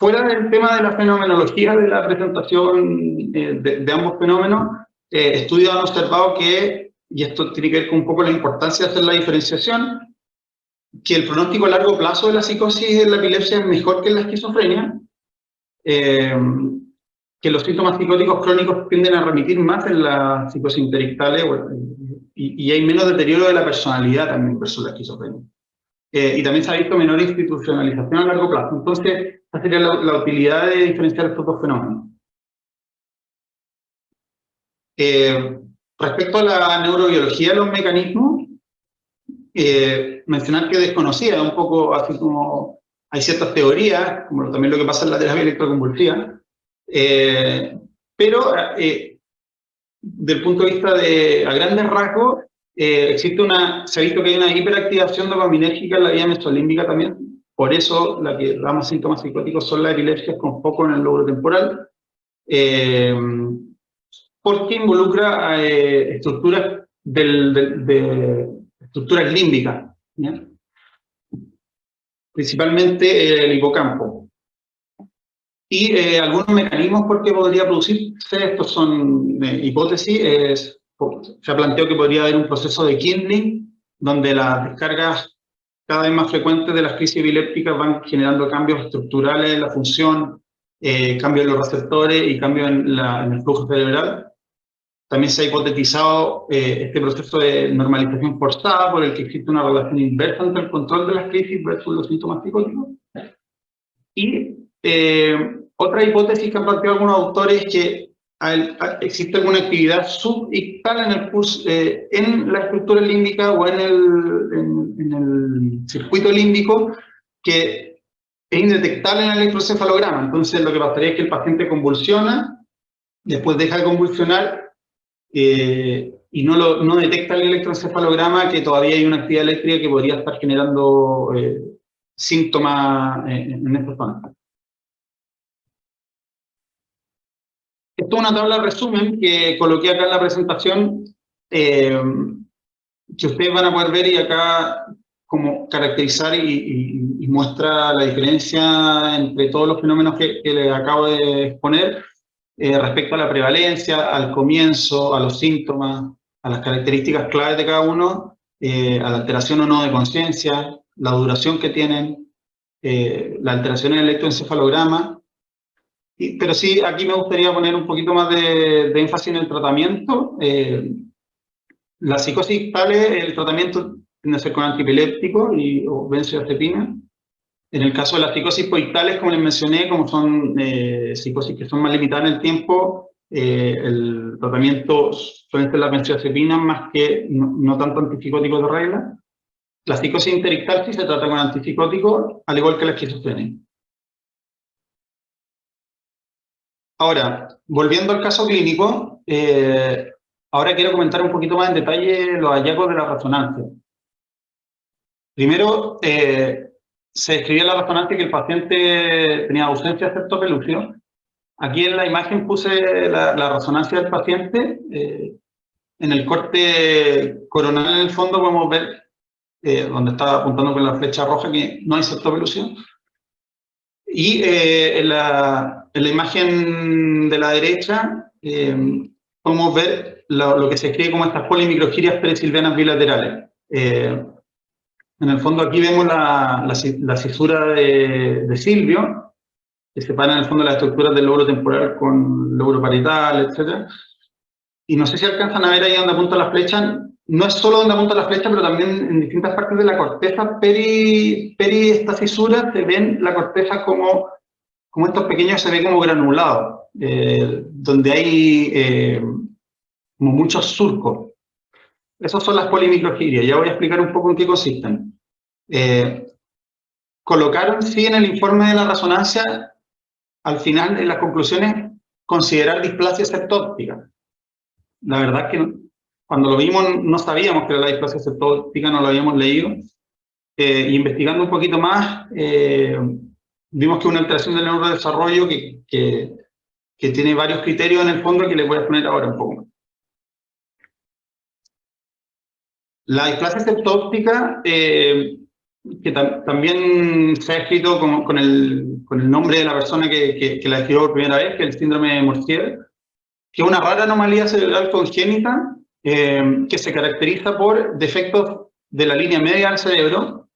Fuera del tema de la fenomenología de la presentación de ambos fenómenos, estudios han observado que, y esto tiene que ver con un poco la importancia de hacer la diferenciación, que el pronóstico a largo plazo de la psicosis de la epilepsia es mejor que en la esquizofrenia, que los síntomas psicóticos crónicos tienden a remitir más en las psicosis interictales, y hay menos deterioro de la personalidad también versus la esquizofrenia. Y también se ha visto menor institucionalización a largo plazo. Entonces, esa sería la utilidad de diferenciar estos dos fenómenos. Respecto a la neurobiología de los mecanismos, mencionar que desconocida, un poco así como hay ciertas teorías, como también lo que pasa en la terapia electroconvulsiva, pero del punto de vista a grandes rasgos, se ha visto que hay una hiperactivación dopaminérgica en la vía mesolímbica también. Por eso la que damos síntomas psicóticos son las epilepsias con foco en el lóbulo temporal, porque involucra estructuras estructuras límbicas, ¿ya? Principalmente el hipocampo. Y algunos mecanismos por qué podría producirse, estos son hipótesis. Se ha planteado que podría haber un proceso de kindling, donde las descargas cada vez más frecuentes de las crisis epilépticas van generando cambios estructurales en la función, cambios en los receptores y cambios en el flujo cerebral. También se ha hipotetizado este proceso de normalización forzada, por el que existe una relación inversa entre el control de las crisis versus los síntomas psicóticos. Y otra hipótesis que han planteado algunos autores es que existe alguna actividad subictal en la estructura límbica o en el circuito límbico que es indetectable en el electroencefalograma. Entonces lo que pasaría es que el paciente convulsiona, después deja de convulsionar, y no detecta el electroencefalograma que todavía hay una actividad eléctrica que podría estar generando síntomas en estas zonas. Esto es una tabla de resumen que coloqué acá en la presentación, que ustedes van a poder ver, y acá como caracterizar y muestra la diferencia entre todos los fenómenos que les acabo de exponer, respecto a la prevalencia, al comienzo, a los síntomas, a las características claves de cada uno, a la alteración o no de conciencia, la duración que tienen, la alteración en el electroencefalograma. Pero sí, aquí me gustaría poner un poquito más de énfasis en el tratamiento. La psicosis ictale, el tratamiento tiende a ser con antiepiléptico o benzodiazepina. En el caso de las psicosis poictales, como les mencioné, como son psicosis que son más limitadas en el tiempo, el tratamiento suele ser la benzodiazepina más que no tanto antipsicóticos de regla. La psicosis interictal sí se trata con antipsicóticos, al igual que la esquizofrenia. Ahora, volviendo al caso clínico, ahora quiero comentar un poquito más en detalle los hallazgos de la resonancia. Primero, se describió en la resonancia que el paciente tenía ausencia de septopelucio. Aquí en la imagen puse la resonancia del paciente. En el corte coronal en el fondo podemos ver, donde está apuntando con la flecha roja, que no hay septopelucio. Y en la imagen de la derecha podemos ver lo que se escribe como estas polimicrogirias perisilvianas bilaterales. En el fondo aquí vemos la cisura de Silvio, que separa en el fondo las estructuras del lóbulo temporal con lóbulo parietal, etc. Y no sé si alcanzan a ver ahí donde apunta la flecha. No es solo donde apunta la flecha, pero también en distintas partes de la corteza peri esta fisura se ven la corteza como estos pequeños, se ve como granulados, donde hay como muchos surcos. Esas son las polimicrogirias. Ya voy a explicar un poco en qué consisten. Colocaron, sí, en el informe de la resonancia, al final, en las conclusiones, considerar displasia septóptica. La verdad es que cuando lo vimos no sabíamos que era la displasia septóptica, no lo habíamos leído. Y investigando un poquito más, vimos que es una alteración del neurodesarrollo que tiene varios criterios en el fondo que les voy a exponer ahora un poco más. La displasia septóptica, que también se ha escrito con el nombre de la persona que la escribió por primera vez, que es el síndrome de Morsier, que es una rara anomalía cerebral congénita que se caracteriza por defectos de la línea media del cerebro.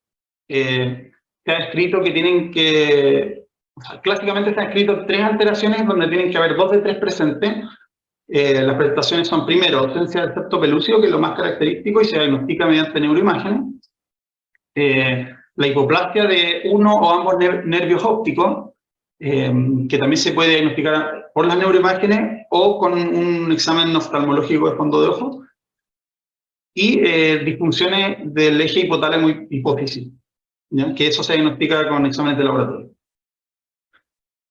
Se ha escrito que tienen que... O sea, clásicamente se han escrito 3 alteraciones donde tienen que haber 2 de 3 presentes. Las presentaciones son, primero, ausencia del septo pelúcido, que es lo más característico y se diagnostica mediante neuroimágenes. La hipoplasia de uno o ambos nervios ópticos, que también se puede diagnosticar por las neuroimágenes o con un examen oftalmológico de fondo de ojo. Y disfunciones del eje hipotálamo-hipófisis, que eso se diagnostica con exámenes de laboratorio.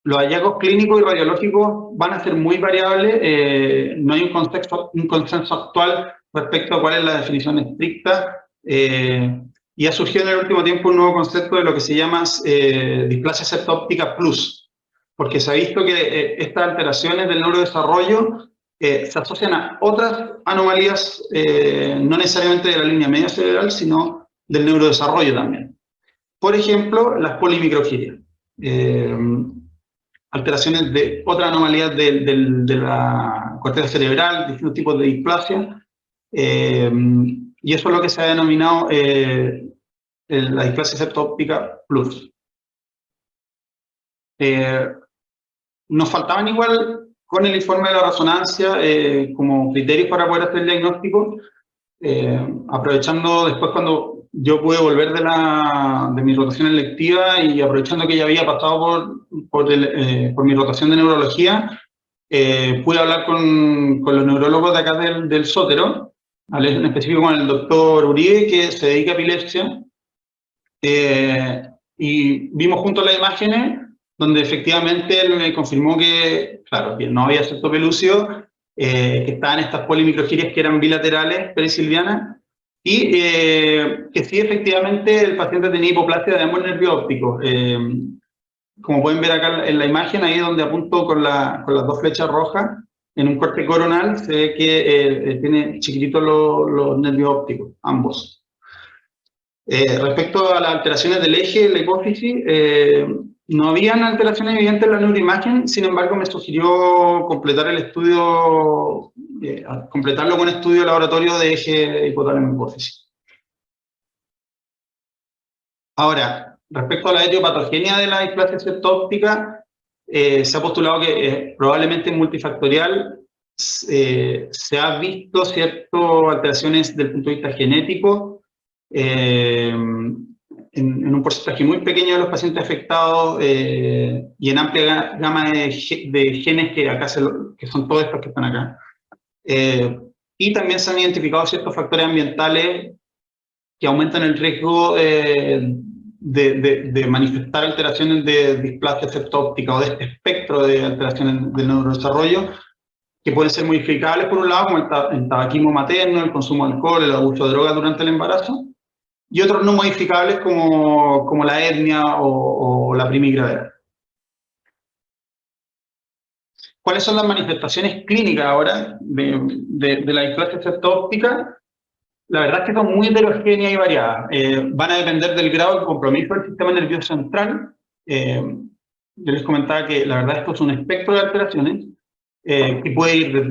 Los hallazgos clínicos y radiológicos van a ser muy variables, no hay un consenso actual respecto a cuál es la definición estricta, y ha surgido en el último tiempo un nuevo concepto de lo que se llama displasia septóptica plus, porque se ha visto que estas alteraciones del neurodesarrollo se asocian a otras anomalías, no necesariamente de la línea media cerebral, sino del neurodesarrollo también. Por ejemplo, las polimicrogirias. Alteraciones de otras anomalías de la corteza cerebral, distintos tipos de displasia, y eso es lo que se ha denominado la displasia septóptica plus. Nos faltaban igual con el informe de la resonancia como criterios para poder hacer el diagnóstico, aprovechando después cuando yo pude volver de mi rotación electiva y aprovechando que ya había pasado por mi rotación de neurología, pude hablar con los neurólogos de acá del Sótero, en específico con el doctor Uribe, que se dedica a epilepsia, y vimos juntos las imágenes donde efectivamente él me confirmó que, claro, que no había septopelucio, que estaban estas polimicrogirias que eran bilaterales, perisilvianas, y que sí, efectivamente, el paciente tenía hipoplasia de ambos nervios ópticos. Como pueden ver acá en la imagen, ahí donde apunto con las 2 flechas rojas, en un corte coronal se ve que tiene chiquititos los nervios ópticos, ambos. Respecto a las alteraciones del eje, la hipófisis, no habían alteraciones evidentes en la neuroimagen, sin embargo me sugirió completar el estudio, completarlo con estudio laboratorio de eje hipotálamo-hipófisis. Ahora, respecto a la etiopatogenia de la displasia septo-óptica, se ha postulado que probablemente multifactorial. Se ha visto ciertas alteraciones desde el punto de vista genético en un porcentaje muy pequeño de los pacientes afectados y en amplia gama de genes que acá que son todos estos que están acá. Y también se han identificado ciertos factores ambientales que aumentan el riesgo de manifestar alteraciones de displasia septo-óptica o de este espectro de alteraciones del neurodesarrollo, que pueden ser modificables por un lado, como el tabaquismo materno, el consumo de alcohol, el abuso de drogas durante el embarazo, y otros no modificables como la etnia o la primigravedad. ¿Cuáles son las manifestaciones clínicas ahora de la displasia septo-óptica? La verdad es que son muy heterogéneas y variadas. Van a depender del grado de compromiso del sistema nervioso central. Yo les comentaba que la verdad esto es un espectro de alteraciones que puede ir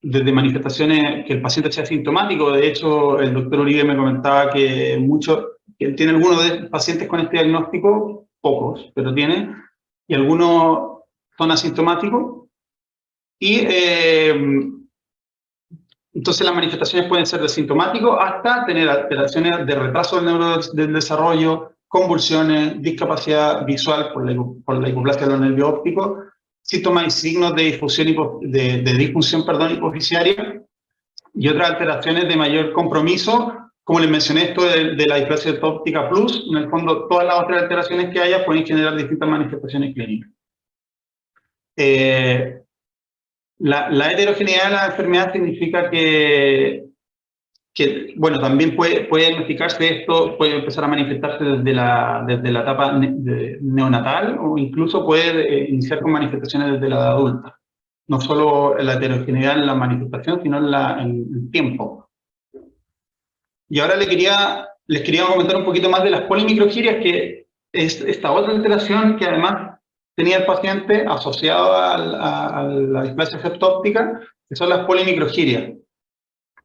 desde manifestaciones que el paciente sea sintomático. De hecho, el doctor Uribe me comentaba que tiene algunos de pacientes con este diagnóstico, pocos, pero tiene, y algunos son asintomáticos. Y entonces las manifestaciones pueden ser de sintomático hasta tener alteraciones de retraso del desarrollo, convulsiones, discapacidad visual por la hipoplasia de los nervios ópticos, síntomas y signos de disfunción hipoficiaria y otras alteraciones de mayor compromiso, como les mencioné esto de la displasia óptica plus. En el fondo todas las otras alteraciones que haya pueden generar distintas manifestaciones clínicas. La heterogeneidad de la enfermedad significa que bueno, también puede diagnosticarse esto, puede empezar a manifestarse desde la etapa neonatal, o incluso puede iniciar con manifestaciones desde la edad adulta. No solo la heterogeneidad en la manifestación, sino en el tiempo. Y ahora les quería comentar un poquito más de las polimicrogirias, que es esta otra alteración que además tenía el paciente asociado a la displasia septo-óptica, que son las polimicrogirias.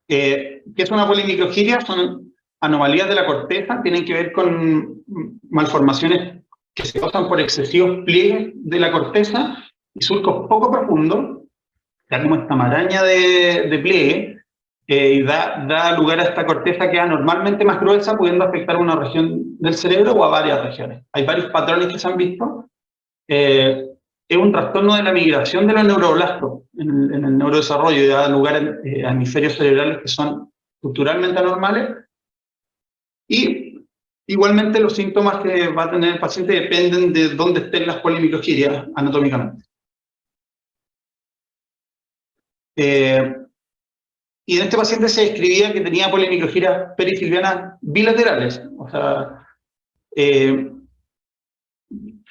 ¿Qué es una polimicrogiria? Son anomalías de la corteza, tienen que ver con malformaciones que se causan por excesivos pliegues de la corteza y surcos poco profundos, da como esta maraña de pliegue, y da lugar a esta corteza que es anormalmente más gruesa, pudiendo afectar a una región del cerebro o a varias regiones. Hay varios patrones que se han visto. Es un trastorno de la migración de los neuroblastos en el neurodesarrollo y da lugar a hemisferios cerebrales que son estructuralmente anormales. Y igualmente los síntomas que va a tener el paciente dependen de dónde estén las polimicrogirias anatómicamente. Y en este paciente se describía que tenía polimicrogirias perisilvianas bilaterales. O sea,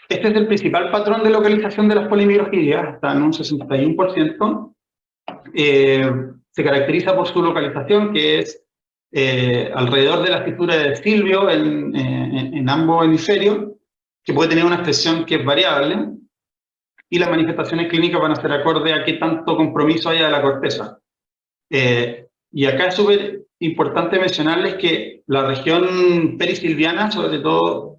este es el principal patrón de localización de las polimicrogirias, está en un 61%. Se caracteriza por su localización, que es alrededor de la fisura de Silvio en ambos hemisferios, que puede tener una expresión que es variable, y las manifestaciones clínicas van a ser acorde a qué tanto compromiso haya de la corteza. Y acá es súper importante mencionarles que la región perisilviana, sobre todo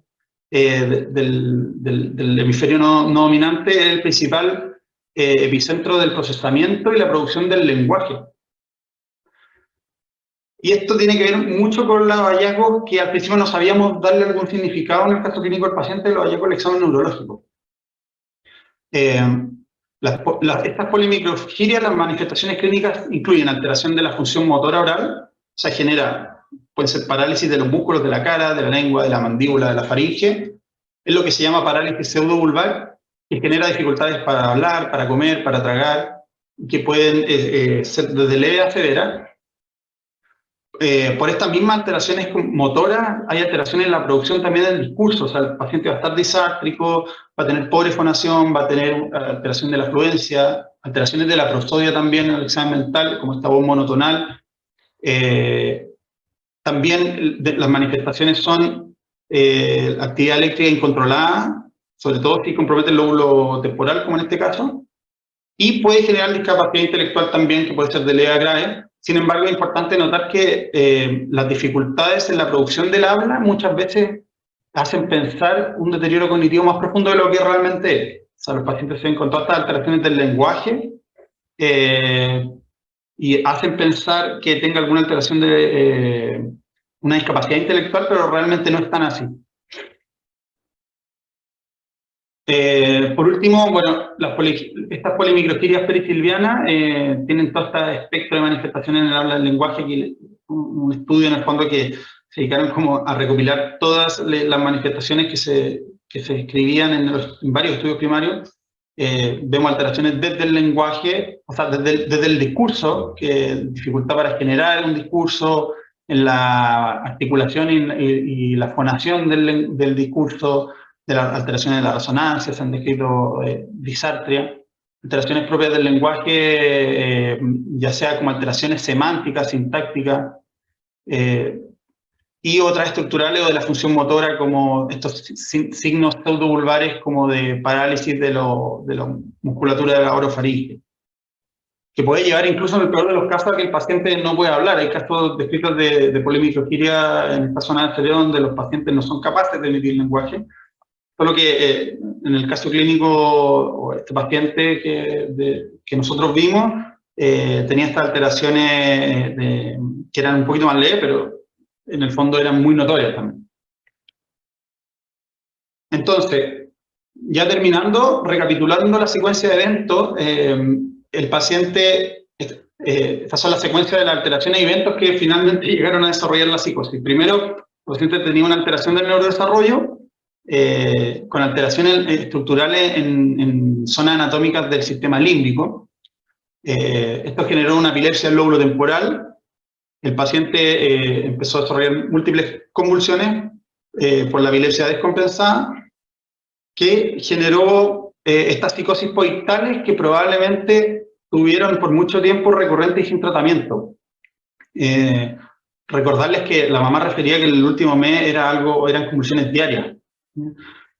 del hemisferio no dominante, es el principal epicentro del procesamiento y la producción del lenguaje. Y esto tiene que ver mucho con los hallazgos que al principio no sabíamos darle algún significado en el caso clínico del paciente, los hallazgos del examen neurológico. Estas polimicrogirias, las manifestaciones clínicas incluyen alteración de la función motora oral, o sea, puede ser parálisis de los músculos de la cara, de la lengua, de la mandíbula, de la faringe. Es lo que se llama parálisis pseudovulvar, que genera dificultades para hablar, para comer, para tragar, que pueden ser desde leve a severa. Por estas mismas alteraciones motoras, hay alteraciones en la producción también del discurso. O sea, el paciente va a estar disástrico, va a tener pobre fonación, va a tener alteración de la fluencia, alteraciones de la prosodia también en el examen mental, como esta voz monotonal. También las manifestaciones son actividad eléctrica incontrolada, sobre todo si compromete el lóbulo temporal, como en este caso, y puede generar discapacidad intelectual también, que puede ser de leve a grave. Sin embargo, es importante notar que las dificultades en la producción del habla muchas veces hacen pensar un deterioro cognitivo más profundo de lo que realmente es. O sea, los pacientes se ven con todas estas alteraciones del lenguaje y hacen pensar que tenga alguna alteración de una discapacidad intelectual, pero realmente no es tan así. Por último, bueno, estas polimicrogirias perisilvianas tienen todo este espectro de manifestaciones en el habla del lenguaje, un estudio en el fondo que se dedicaron como a recopilar todas las manifestaciones que se escribían en varios estudios primarios. Vemos alteraciones desde el lenguaje, o sea, desde el discurso, que dificultad para generar un discurso, en la articulación y la fonación del discurso, de las alteraciones de la resonancia, se han descrito disartria, alteraciones propias del lenguaje, ya sea como alteraciones semánticas, sintácticas, y otras estructurales o de la función motora, como estos signos pseudovulvares como de parálisis de la musculatura de la orofaringe, que puede llevar incluso en el peor de los casos a que el paciente no pueda hablar. Hay casos descritos de polimicrogiria en esta zona del cerebro donde los pacientes no son capaces de emitir lenguaje. Solo que en el caso clínico, o este paciente que nosotros vimos, tenía estas alteraciones que eran un poquito más leves, pero en el fondo eran muy notorias también. Entonces, ya terminando, recapitulando la secuencia de eventos, el paciente, estas son las secuencias de las alteraciones y eventos que finalmente llegaron a desarrollar la psicosis. Primero, el paciente tenía una alteración del neurodesarrollo, con alteraciones estructurales en zonas anatómicas del sistema límbico. Esto generó una epilepsia del lóbulo temporal. El paciente empezó a desarrollar múltiples convulsiones por la epilepsia descompensada, que generó estas psicosis poictales que probablemente tuvieron por mucho tiempo recurrentes y sin tratamiento. Recordarles que la mamá refería que en el último mes eran convulsiones diarias,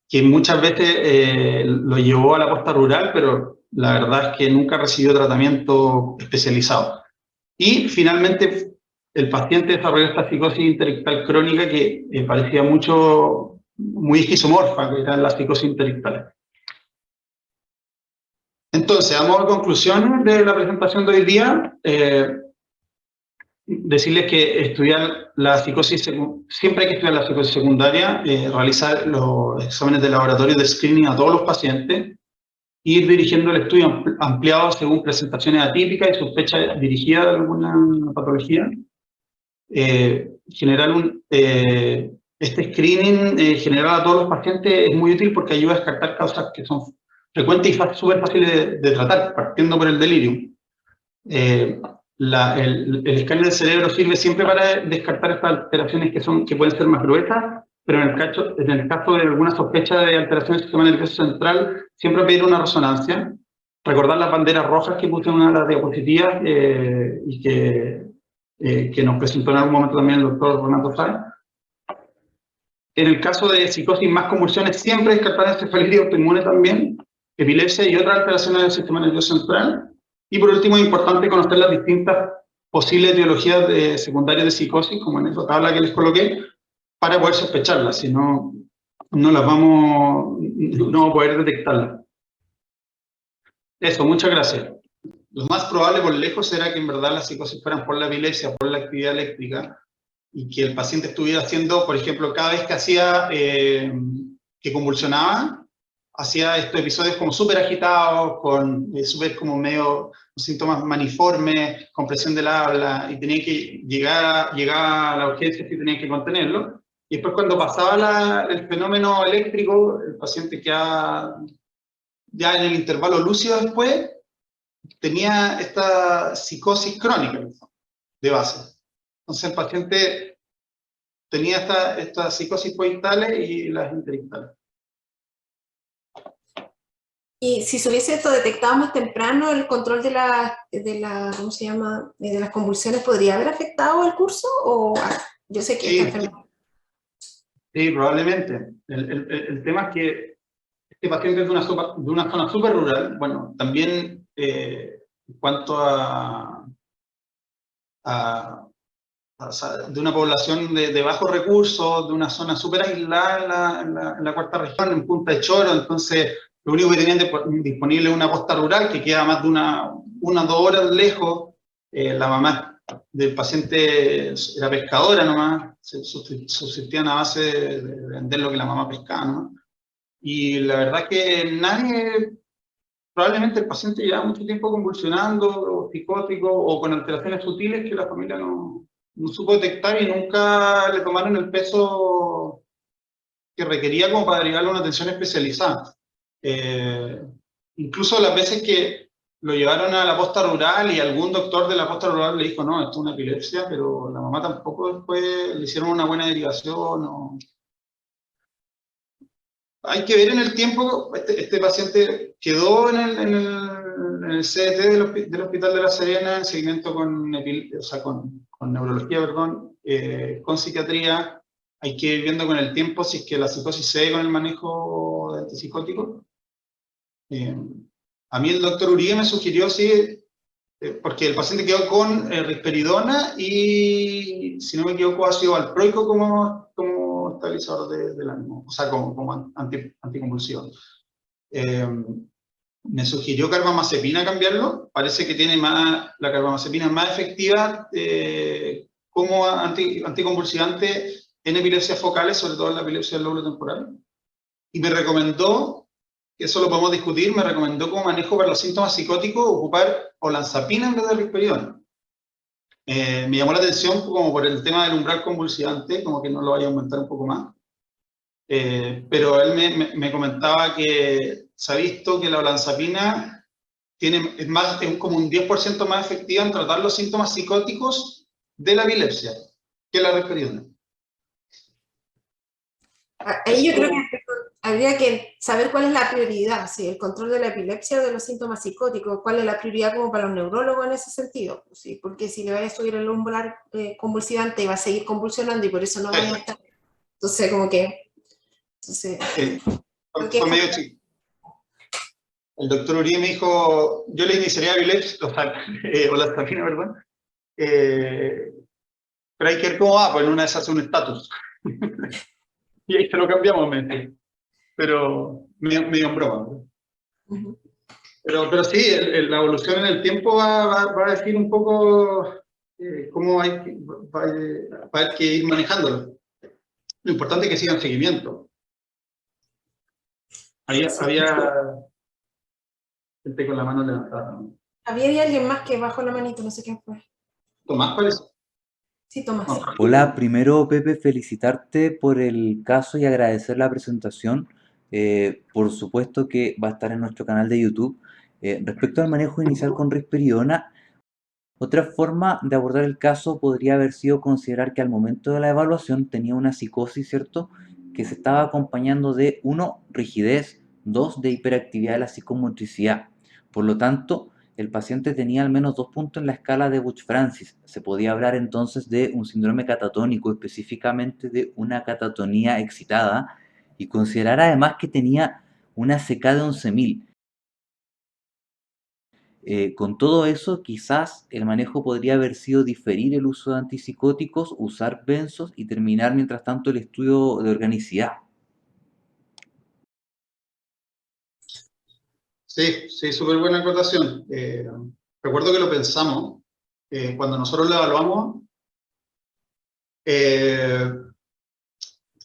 que muchas veces lo llevó a la costa rural, pero la verdad es que nunca recibió tratamiento especializado. Y finalmente el paciente desarrolló esta psicosis intelectual crónica que parecía muy esquizomorfa, que eran las psicosis intelectuales. Entonces, a modo de conclusión de la presentación de hoy día, decirles que estudiar la psicosis, siempre hay que estudiar la psicosis secundaria, realizar los exámenes de laboratorio de screening a todos los pacientes, ir dirigiendo el estudio ampliado según presentaciones atípicas y sospecha dirigida de alguna patología. Este screening general a todos los pacientes es muy útil porque ayuda a descartar causas que son frecuentes y súper fáciles de tratar, partiendo por el delirium. El escáner del cerebro sirve siempre para descartar estas alteraciones que pueden ser más gruesas, pero en el caso de alguna sospecha de alteración del sistema nervioso central, siempre pedir una resonancia. Recordar las banderas rojas que puse en una de las diapositivas y que nos presentó en algún momento también el doctor Renato Sáenz. En el caso de psicosis más convulsiones, siempre descartar encefalitis autoinmune también, epilepsia y otras alteraciones del sistema nervioso central. Y por último, es importante conocer las distintas posibles etiologías secundarias de psicosis, como en esa tabla que les coloqué, para poder sospecharlas, si no, no vamos a poder detectarlas. Eso, muchas gracias. Lo más probable por lejos era que en verdad las psicosis fueran por la epilepsia, por la actividad eléctrica, y que el paciente estuviera haciendo, por ejemplo, cada vez que convulsionaba, hacía estos episodios como súper agitados, con súper como medio síntomas maniformes, compresión del habla, y tenía que llegar a la urgencia si tenía que contenerlo. Y después cuando pasaba el fenómeno eléctrico, el paciente ya en el intervalo lúcido después, tenía esta psicosis crónica de base. Entonces el paciente tenía estas psicosis poictales y las interictales. Y si se hubiese esto detectado más temprano, el control ¿cómo se llama? De las convulsiones, ¿podría haber afectado el curso? O yo sé que sí, probablemente. El tema es que este paciente es de una zona súper rural. Bueno, también en cuanto a o sea, de una población de bajos recursos, de una zona súper aislada en la cuarta región, en Punta de Choro. Entonces lo único que tenían disponible es una posta rural que queda más de una o 2 horas lejos. La mamá del paciente era pescadora nomás, se subsistían a base de vender lo que la mamá pescaba, ¿no? Y la verdad es que nadie, probablemente el paciente lleva mucho tiempo convulsionando, o psicótico, o con alteraciones sutiles que la familia no supo detectar y nunca le tomaron el peso que requería como para derivarle a una atención especializada. Eh, Incluso las veces que lo llevaron a la posta rural y algún doctor de la posta rural le dijo, no, esto es una epilepsia, pero la mamá tampoco después le hicieron una buena derivación. Hay que ver en el tiempo, este paciente quedó en el CDT del Hospital de La Serena en seguimiento o sea, con neurología, perdón, con psiquiatría. Hay que ir viendo con el tiempo si es que la psicosis se ve con el manejo de antipsicóticos. A mí el doctor Uribe me sugirió, sí, porque el paciente quedó con risperidona y, si no me equivoco, ácido valproico como estabilizador del ánimo, o sea, como anticonvulsivo. Me sugirió carbamazepina cambiarlo. Parece que tiene la carbamazepina es más efectiva como anticonvulsivante en epilepsias focales, sobre todo en la epilepsia del lóbulo temporal. Y me recomendó, que eso lo podemos discutir, me recomendó como manejo para los síntomas psicóticos ocupar olanzapina en vez de risperidona. Me llamó la atención como por el tema del umbral convulsivante, como que no lo vaya a aumentar un poco más. Pero él me comentaba que se ha visto que la olanzapina es como un 10% más efectiva en tratar los síntomas psicóticos de la epilepsia que la risperidona. Ahí yo creo que habría que saber cuál es la prioridad, si el control de la epilepsia o de los síntomas psicóticos, cuál es la prioridad como para un neurólogo en ese sentido, ¿sí? Porque si le vaya a subir el umbral convulsivante y va a seguir convulsionando y por eso no vaya a estar. Entonces, como que... Entonces, fue medio chico. El doctor Uribe me dijo, yo le iniciaría epilepsia, o la olanzapina, perdón, pero hay que ver cómo va, pues en una de esas hace un estatus. Y ahí se lo cambiamos, pero medio en broma. Pero sí, la evolución en el tiempo va a decir un poco cómo va a haber que ir manejándolo. Lo importante es que sigan seguimiento. Había gente con la mano levantada, ¿no? Había alguien más que bajó la manito, no sé quién fue. Tomás parece. Sí, Tomás. No, Hola, primero Pepe, felicitarte por el caso y agradecer la presentación. Por supuesto que va a estar en nuestro canal de YouTube. Respecto al manejo inicial con risperidona, otra forma de abordar el caso podría haber sido considerar que al momento de la evaluación tenía una psicosis, ¿cierto? Que se estaba acompañando de, 1, rigidez, 2, de hiperactividad de la psicomotricidad. Por lo tanto, el paciente tenía al menos 2 puntos en la escala de Buch-Francis. Se podía hablar entonces de un síndrome catatónico, específicamente de una catatonía excitada, y considerar además que tenía una CK de 11.000. Con todo eso, quizás el manejo podría haber sido diferir el uso de antipsicóticos, usar benzos y terminar mientras tanto el estudio de organicidad. Sí, súper buena acotación. Recuerdo que lo pensamos cuando nosotros lo evaluamos.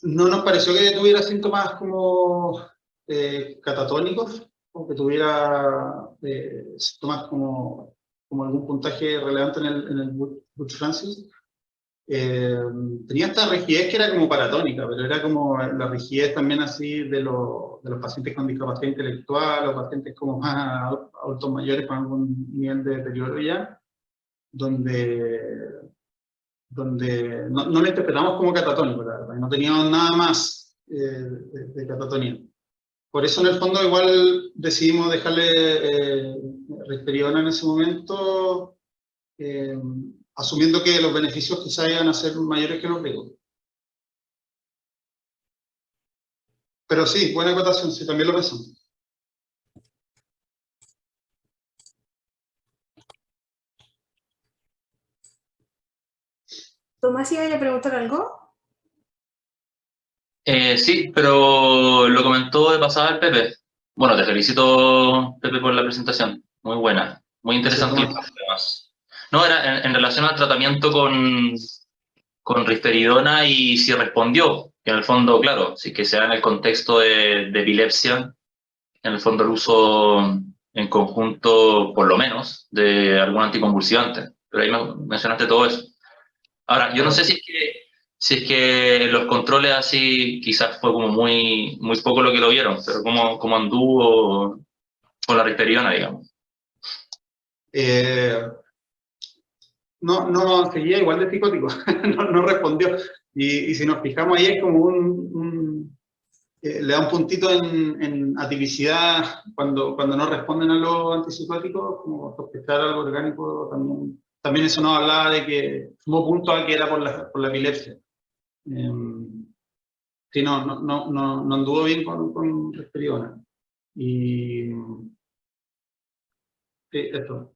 No nos pareció que tuviera síntomas como catatónicos, o que tuviera síntomas como algún puntaje relevante en el Buch-Francis. Tenía esta rigidez que era como paratónica, pero era como la rigidez también así de los pacientes con discapacidad intelectual o pacientes como más adultos mayores con algún nivel de deterioro ya, donde no lo interpretamos como catatónico, la verdad, no teníamos nada más de catatonía. Por eso en el fondo igual decidimos dejarle risperidona en ese momento, asumiendo que los beneficios quizás iban a ser mayores que los riesgos. Pero sí, buena acotación, sí, también lo pensamos. Tomás, ¿iba a preguntar algo? Sí, pero lo comentó de pasada el Pepe. Bueno, te felicito, Pepe, por la presentación. Muy buena, muy Gracias, interesante Tomás. además. No, era en relación al tratamiento con risperidona y si respondió, que en el fondo, claro, sí que se da en el contexto de epilepsia, en el fondo el uso en conjunto, por lo menos, de algún anticonvulsivante. Pero ahí mencionaste todo eso. Ahora, yo no sé si es que los controles así quizás fue como muy poco lo que lo vieron, pero cómo anduvo con la risperidona, digamos. No, seguía igual de psicótico, no respondió. Y si nos fijamos ahí es como le da un puntito en atipicidad cuando no responden a los antipsicóticos, como sospechar algo orgánico también. También eso nos hablaba de que sumó punto a que era por la epilepsia. Sí, no anduvo bien con risperidona. Y sí, eso.